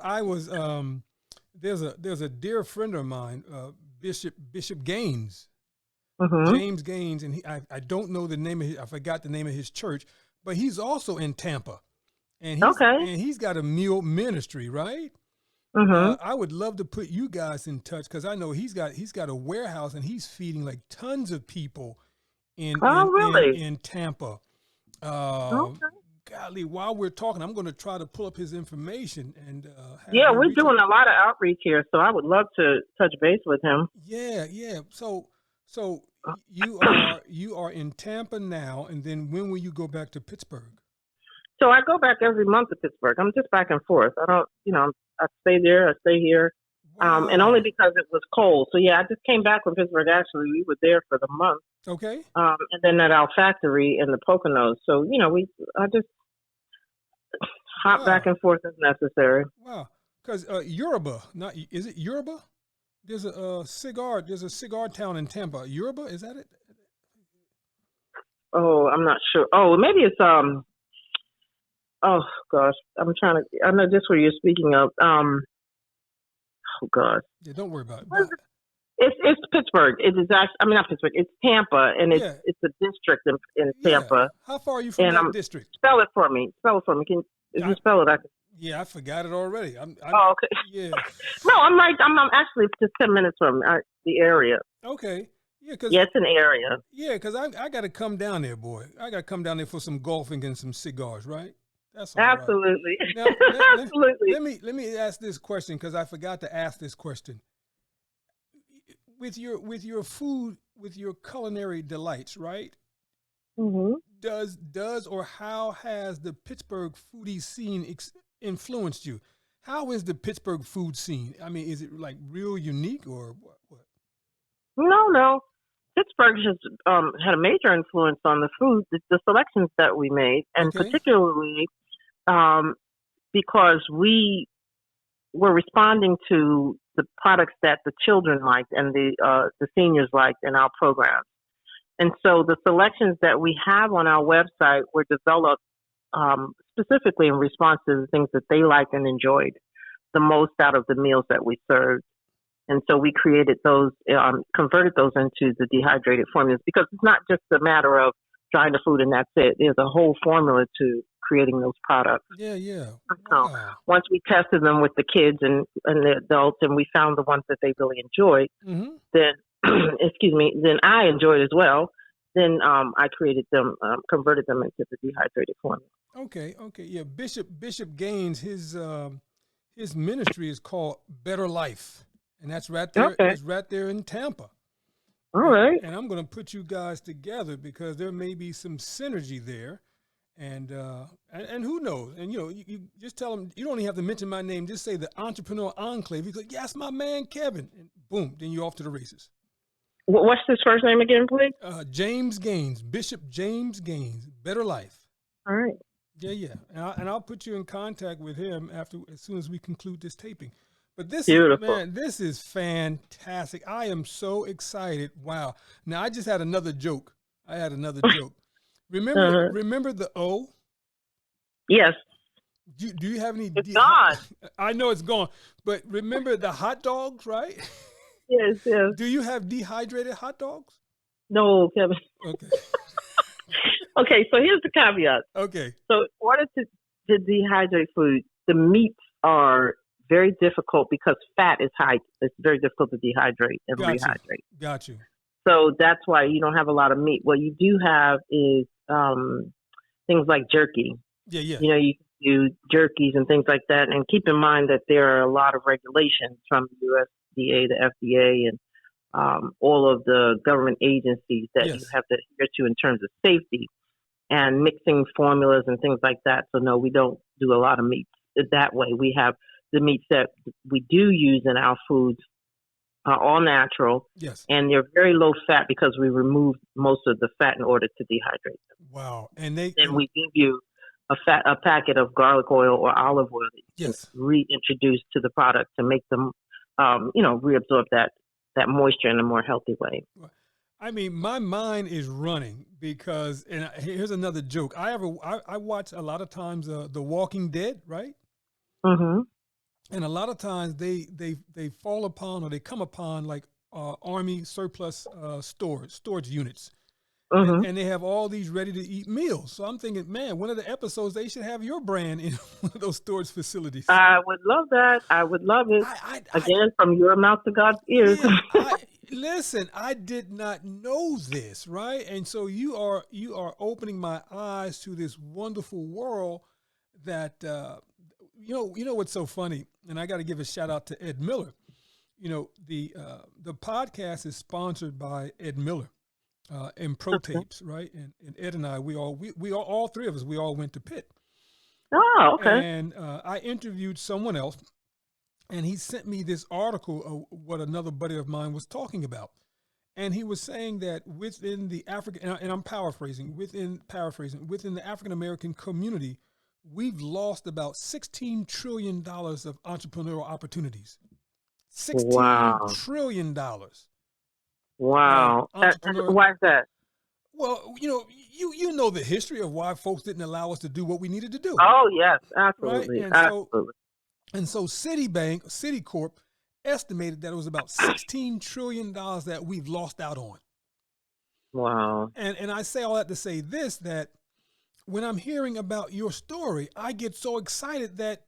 I was there's a dear friend of mine, Bishop Gaines, James Gaines, and I don't know the name of I forgot the name of his church, but he's also in Tampa, and he's got a meal ministry, right? I would love to put you guys in touch, because I know he's got a warehouse, and he's feeding like tons of people in Tampa. Golly, while we're talking, I'm going to try to pull up his information and we're doing a lot of outreach here, so I would love to touch base with him. Yeah. So you are in Tampa now, and then when will you go back to Pittsburgh? So I go back every month to Pittsburgh. I'm just back and forth. I don't, I stay there, I stay here. And only because it was cold. So yeah, I just came back from Pittsburgh. Actually, we were there for the month. Okay. And then at our factory in the Poconos. So I just hop back and forth as necessary. Wow. Because Yoruba, is it Yoruba? There's a cigar town in Tampa. Yoruba, is that it? Oh, I'm not sure. Oh, maybe it's oh gosh, I know just what you're speaking of. Oh gosh. Yeah, don't worry about it. It's Pittsburgh. It is actually, I mean, not Pittsburgh. It's Tampa, and it's a district in Tampa. How far are you from that district? Spell it for me. If you spell it, I can. Yeah, I forgot it already. Oh, okay. Yeah. No, I'm right. I'm actually just 10 minutes from the area. Okay. Yeah, it's an area. Yeah, because I got to come down there, boy. I got to come down there for some golfing and some cigars, right? That's all absolutely. Right. Now, absolutely. Let me ask this question because I forgot to ask this question. With your food, with your culinary delights, right? Mm-hmm. Does or how has the Pittsburgh foodie scene influenced you? How is the Pittsburgh food scene? I mean, is it like real unique or what? No. Pittsburgh has had a major influence on the food, the selections that we made, and particularly because we were responding to the products that the children liked and the seniors liked in our programs. And so the selections that we have on our website were developed specifically in response to the things that they liked and enjoyed the most out of the meals that we served. And so we created those, converted those into the dehydrated formulas because it's not just a matter of trying the food and that's it. There's a whole formula to creating those products. Yeah. So once we tested them with the kids and the adults and we found the ones that they really enjoyed, then, then I enjoyed as well. Then I created them, converted them into the dehydrated formula. Okay. Yeah, Bishop Gaines, his ministry is called Better Life. And that's right there. Okay. It's right there in Tampa. All right. And I'm going to put you guys together because there may be some synergy there, and who knows? And you just tell them you don't even have to mention my name. Just say the Entrepreneur Enclave. You go, yes, my man Kevin, and boom, then you're off to the races. What's his first name again, please? James Gaines, Bishop James Gaines, Better Life. All right. Yeah. And I'll put you in contact with him as soon as we conclude this taping. But this is fantastic. I am so excited. Wow. Now I just had another joke. Remember the O? Yes. Do you have any? It's gone. I know it's gone. But remember the hot dogs, right? Yes. Do you have dehydrated hot dogs? No, Kevin. Okay. Okay, so here's the caveat. Okay. So in order to dehydrate food, the meats are very difficult because fat is high. It's very difficult to dehydrate and rehydrate. Got you. So that's why you don't have a lot of meat. What you do have is things like jerky. Yeah. You do jerkies and things like that. And keep in mind that there are a lot of regulations from USDA, the FDA, and all of the government agencies that you have to adhere to in terms of safety and mixing formulas and things like that. So no, we don't do a lot of meats that way. We have the meats that we do use in our foods are all natural. Yes. And they're very low fat because we remove most of the fat in order to dehydrate them. Wow. And we give you a packet of garlic oil or olive oil that you can reintroduce to the product to make them, reabsorb that moisture in a more healthy way. I mean, my mind is running because, and here's another joke. I watch a lot of times The Walking Dead, right? Mm-hmm. And a lot of times they fall upon or they come upon like Army surplus storage units. Mm-hmm. And they have all these ready to eat meals. So I'm thinking, man, one of the episodes they should have your brand in one of those storage facilities. I would love that. I would love it. Again, from your mouth to God's ears. Yeah, listen, I did not know this, right? And so you are opening my eyes to this wonderful world that you know what's so funny, and I got to give a shout out to Ed Miller. The podcast is sponsored by Ed Miller and Pro Tapes, right? And Ed and I, we all three of us, we all went to Pitt. Oh, okay. And I interviewed someone else And he sent me this article of what another buddy of mine was talking about. And he was saying that within the African, and I'm paraphrasing, within the African American community, we've lost about $16 trillion of entrepreneurial opportunities. $16 trillion. Wow. Why is that? Well, you know the history of why folks didn't allow us to do what we needed to do. Oh, yes, absolutely. Right? And so Citicorp estimated that it was about $16 trillion that we've lost out on. Wow. And I say all that to say this, that when I'm hearing about your story, I get so excited that,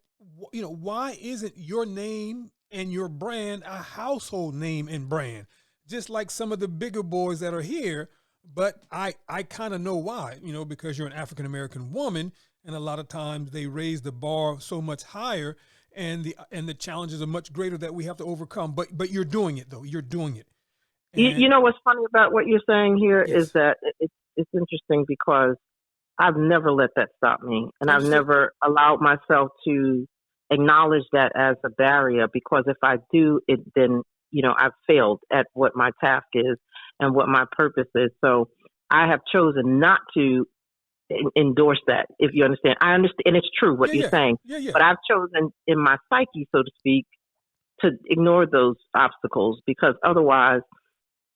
why isn't your name and your brand a household name and brand? Just like some of the bigger boys that are here, but I kind of know why, because you're an African-American woman, and a lot of times they raise the bar so much higher, and the challenges are much greater that we have to overcome. But you're doing it, though. You're doing it. And you know what's funny about what you're saying here Yes. is that it's interesting because I've never let that stop me, and I've never allowed myself to acknowledge that as a barrier, because if I do it, then I've failed at what my task is and what my purpose is. So I have chosen not to endorse that, if you understand. I understand, and it's true what you're saying. Yeah. But I've chosen in my psyche, so to speak, to ignore those obstacles, because otherwise,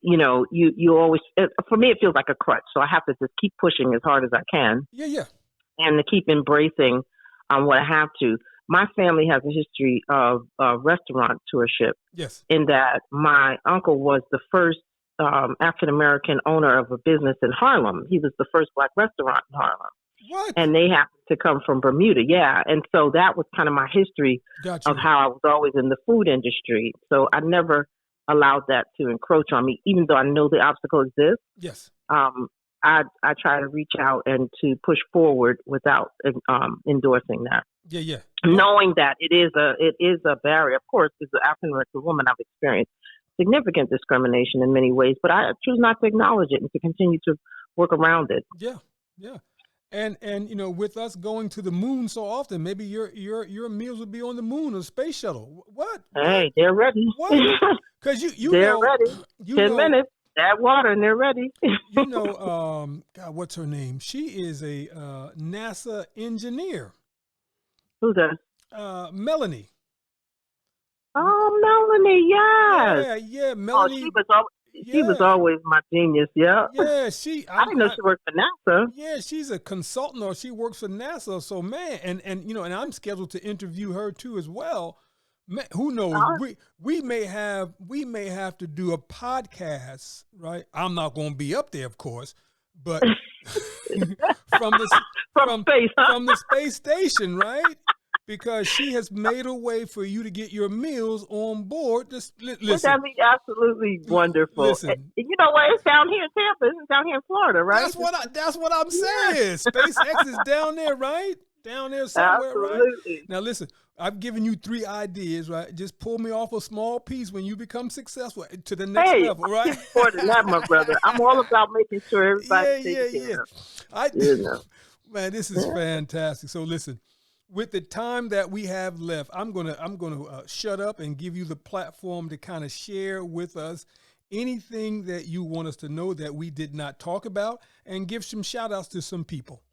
you always, for me, it feels like a crutch. So I have to just keep pushing as hard as I can. Yeah. And to keep embracing what I have to. My family has a history of restaurateurship. Yes. In that my uncle was the first African-American owner of a business in Harlem. He was the first Black restaurant in Harlem. What? And they happened to come from Bermuda. Yeah. And so that was kind of my history of how I was always in the food industry. So I never allowed that to encroach on me, even though I know the obstacle exists. Yes. I try to reach out and to push forward without endorsing that. Yeah. Knowing that it is a barrier. Of course, as an African American woman, I've experienced significant discrimination in many ways, but I choose not to acknowledge it and to continue to work around it. Yeah. And with us going to the moon so often, maybe your meals would be on the moon or space shuttle. What? Hey, they're ready. What? Because they're ready. 10 minutes. Add water and they're ready. God, what's her name? She is a NASA engineer. Who's that? Melanie. Oh, Melanie, yes. Yeah, Melanie. She was always my genius, yeah. Yeah, I didn't know she worked for NASA. Yeah, she's a consultant, or she works for NASA. So, man, and I'm scheduled to interview her too as well. Man, who knows? We may have to do a podcast, right? I'm not going to be up there, of course, but from the space station, right? Because she has made a way for you to get your meals on board. Just listen. That'd be absolutely wonderful. Listen, you know what? It's down here in Tampa. It's down here in Florida, right? That's what I'm saying. SpaceX is down there, right? Down there somewhere, absolutely. Right? Now listen, I've given you 3 ideas, right? Just pull me off a small piece when you become successful to the next level, right? More than that, my brother. I'm all about making sure everybody takes care of. Man, this is fantastic. So listen, with the time that we have left, I'm gonna shut up and give you the platform to kind of share with us anything that you want us to know that we did not talk about, and give some shout outs to some people.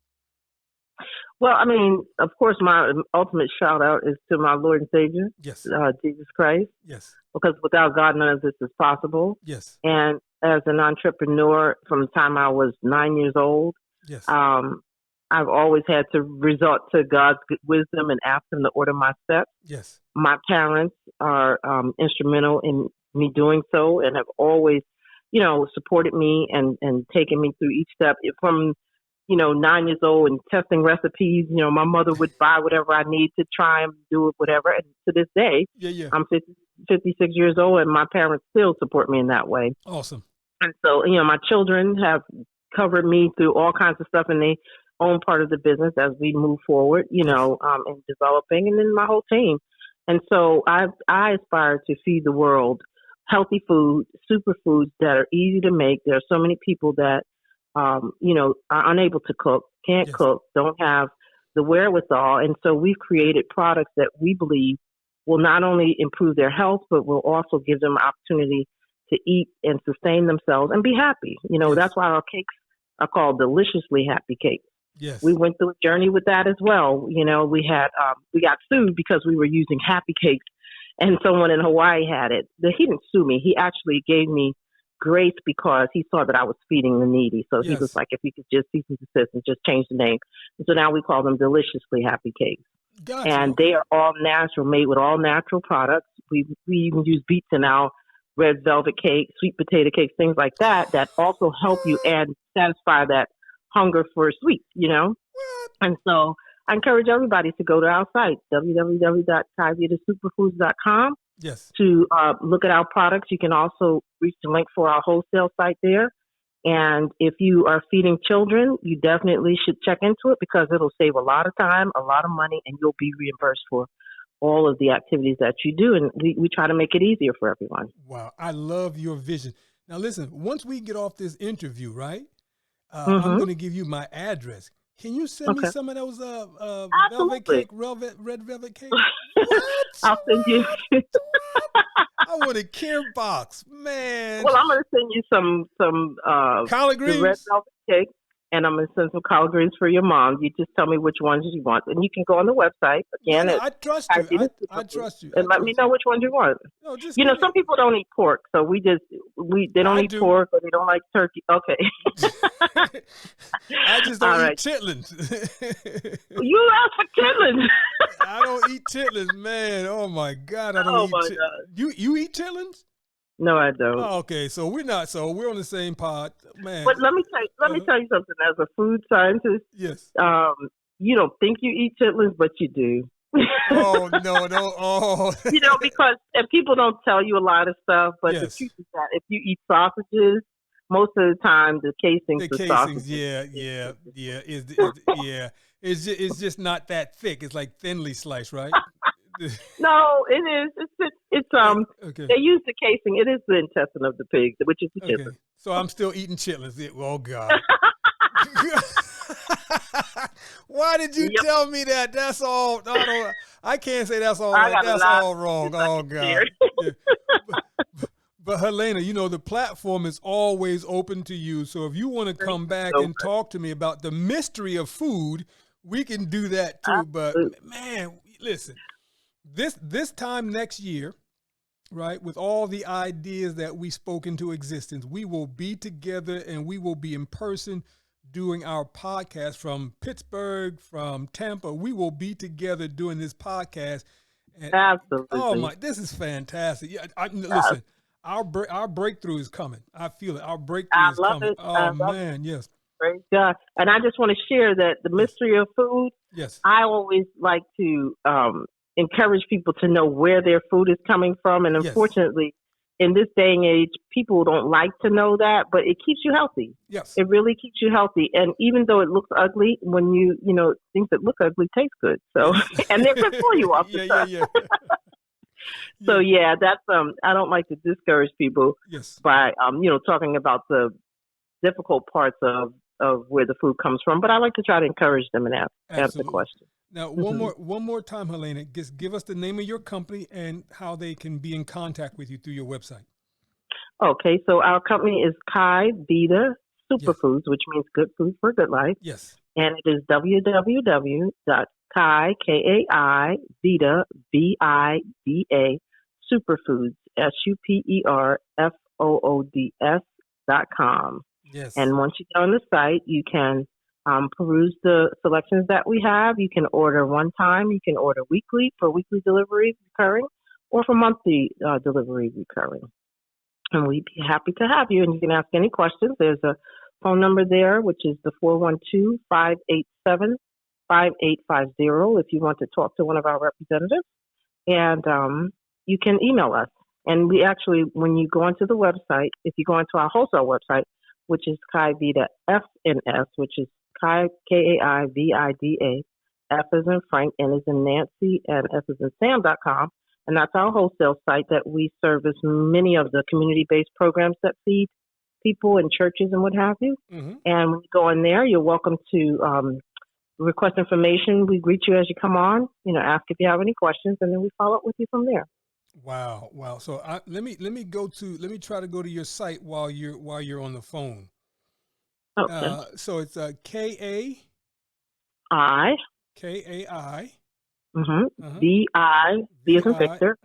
Well, I mean, of course, my ultimate shout out is to my Lord and Savior, yes, Jesus Christ. Yes. Because without God, none of this is possible. Yes. And as an entrepreneur, from the time I was 9 years old, yes, I've always had to resort to God's wisdom and ask Him to order my steps. Yes. My parents are instrumental in me doing so, and have always, supported me and taken me through each step from 9 years old and testing recipes. My mother would buy whatever I need to try and do it, whatever. And to this day, I'm 56 years old, and my parents still support me in that way. Awesome. And so, my children have covered me through all kinds of stuff, and they own part of the business as we move forward, in developing, and then my whole team. And so I aspire to feed the world healthy food, superfoods that are easy to make. There are so many people that are unable to cook, can't cook, don't have the wherewithal. And so we've created products that we believe will not only improve their health, but will also give them an opportunity to eat and sustain themselves and be happy. You know, Yes. that's why our cakes are called deliciously happy cakes. Yes. We went through a journey with that as well. You know, we got sued because we were using happy cakes, and someone in Hawaii had it. He didn't sue me. He actually gave me grace because he saw that I was feeding the needy. So he was like, if you could just cease and desist and just change the name. And so now we call them deliciously happy cakes. Gotcha. And they are all natural, made with all natural products. We even use beets in our red velvet cake, sweet potato cakes, things like that, that also help you and satisfy that hunger for sweets, you know? And so I encourage everybody to go to our site, www.KaiVidaSuperfoods.com, Yes. to look at our products. You can also reach the link for our wholesale site there. And if you are feeding children, you definitely should check into it because it'll save a lot of time, a lot of money, and you'll be reimbursed for all of the activities that you do. And we try to make it easier for everyone. Wow. I love your vision. Now, listen, once we get off this interview, right, Mm-hmm. I'm going to give you my address. Can you send me some of those velvet cake, red velvet cake? What? I'll send you. I want a care box, man. Well, I'm going to send you some collard the greens. red velvet cake, and I'm going to send some collard greens for your mom. You just tell me which ones you want, and you can go on the website again. No, I trust you. I trust you. And let me know which ones you want. No, just you know, some people don't eat pork, so they don't eat pork, or they don't like turkey. Okay. I just don't eat chitlins. You asked for chitlins. I don't eat chitlins, man. Oh my God, I don't eat chitlins. You eat chitlins? No, I don't. Oh, okay, so we're not. So we're on the same pod, man. But let me tell you something. As a food scientist, yes, you don't think you eat chitlins, but you do. Oh no! Oh, you know, because and people don't tell you a lot of stuff, but the truth is that if you eat sausages, most of the time the casings, it's just not that thick. It's like thinly sliced, right? No, it is. It's okay. They use the casing. It is the intestine of the pig, which is the chitlin. So I'm still eating chitlins. Oh God. Why did you tell me that? That's all. I can't say that's all. That's all wrong. Oh God. Yeah. But Helena, you know, the platform is always open to you. So if you want to come back and talk to me about the mystery of food, we can do that too. Absolutely. But man, listen, this time next year, right, with all the ideas that we spoke into existence, we will be together and we will be in person doing our podcast from Pittsburgh, from Tampa. We will be together doing this podcast. And, absolutely. Oh my, this is fantastic. Yeah, listen. Our breakthrough is coming. I feel it. Our breakthrough is coming. It. Oh man, yes. Praise God. And I just want to share that the mystery of food. Yes. I always like to encourage people to know where their food is coming from, and unfortunately, in this day and age, people don't like to know that, but it keeps you healthy. Yes. It really keeps you healthy. And even though it looks ugly, when you know, things that look ugly taste good. So, and they're good for you often. Yeah. So that's I don't like to discourage people by talking about the difficult parts of where the food comes from, but I like to try to encourage them and ask the question. Now, one more time, Helena, just give us the name of your company and how they can be in contact with you through your website. Okay, so our company is Kai Vida Superfoods, which means good food for a good life. Yes. And it is www.Kai, Kai Vida, Vida, Superfoods, SUPERFOODS.com. Yes. And once you get on the site, you can peruse the selections that we have. You can order one time. You can order weekly for weekly delivery recurring, or for monthly delivery recurring. And we'd be happy to have you. And you can ask any questions. There's a phone number there, which is the 412-587-5850 if you want to talk to one of our representatives. And you can email us. And we actually, when you go onto the website, if you go onto our wholesale website, which is Kai Vida FNS, which is Kai, K-A-I-V-I-D-A, F as in Frank, N as in Nancy, and S as in Sam.com. And that's our wholesale site that we service many of the community-based programs that feed people in churches and what have you. Mm-hmm. And when you go in there, you're welcome to request information. We greet you as you come on, ask if you have any questions, and then we follow up with you from there. Wow. So let me try to go to your site while you're on the phone. Okay. So it's Kai. Mm-hmm. D-I, B as in Victor.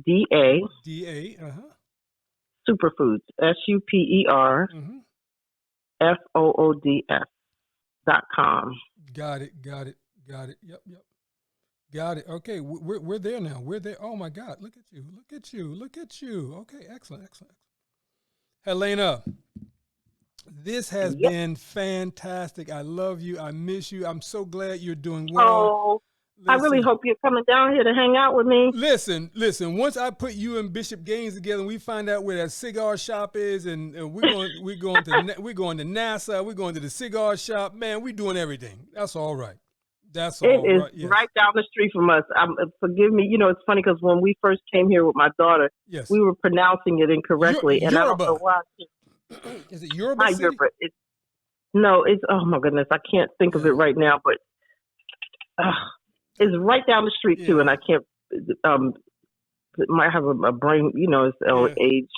D-A. Superfoods. SUPER. FOODS.com. Got it. Yep. Got it. Okay, we're there now. We're there. Oh my God! Look at you. Okay, excellent. Helena, this has been fantastic. I love you. I miss you. I'm so glad you're doing well. Oh, I really hope you're coming down here to hang out with me. Listen. Once I put you and Bishop Gaines together, and we find out where that cigar shop is, and we're going to NASA. We're going to the cigar shop. Man, we're doing everything. That's all right. It is yes. Right down the street from us. Forgive me. It's funny because when we first came here with my daughter, we were pronouncing it incorrectly, and I don't know why. Is it Yoruba? Not Yoruba. It's oh my goodness, I can't think of it right now, but it's right down the street too, and I can't. It might have a brain. It's age.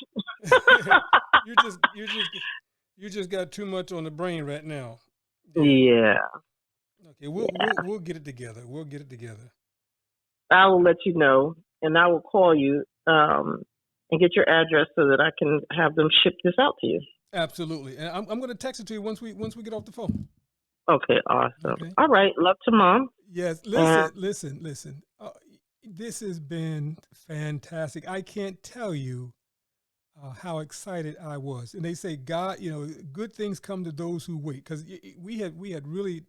you just got too much on the brain right now. Yeah. Okay, we'll get it together. I will let you know, and I will call you and get your address so that I can have them ship this out to you. Absolutely, and I'm going to text it to you once we get off the phone. Okay, awesome. Okay. All right, love to Mom. Yes, listen. This has been fantastic. I can't tell you how excited I was. And they say, God, good things come to those who wait. Because we had really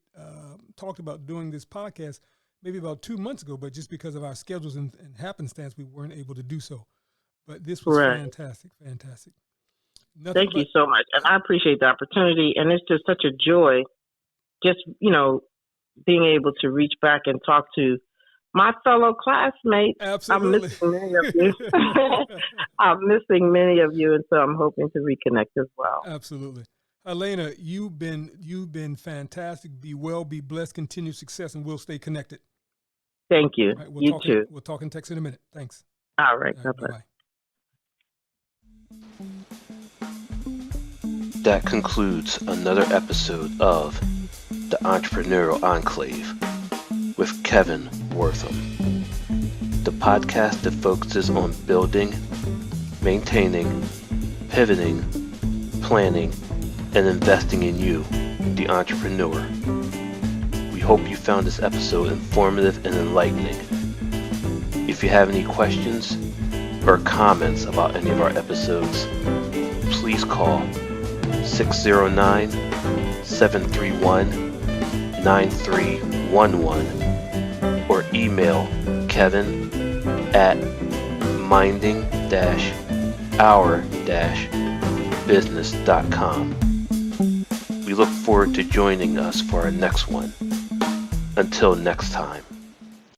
talked about doing this podcast maybe about 2 months ago, but just because of our schedules and happenstance, we weren't able to do so. But this was fantastic. Thank you so much. And I appreciate the opportunity. And it's just such a joy just, being able to reach back and talk to my fellow classmates. Absolutely. I'm missing many of you, and so I'm hoping to reconnect as well. Absolutely. Helena, you've been fantastic. Be well, be blessed, continued success, and we'll stay connected. Thank you. Right, you too. We'll talk and text in a minute. Thanks. All right. Bye-bye. That concludes another episode of The Entrepreneurial Enclave with Kevin Wortham, the podcast that focuses on building, maintaining, pivoting, planning, and investing in you, the entrepreneur. We hope you found this episode informative and enlightening. If you have any questions or comments about any of our episodes, please call 609-731-9311 or email kevin@minding-our-business.com. We look forward to joining us for our next one. Until next time.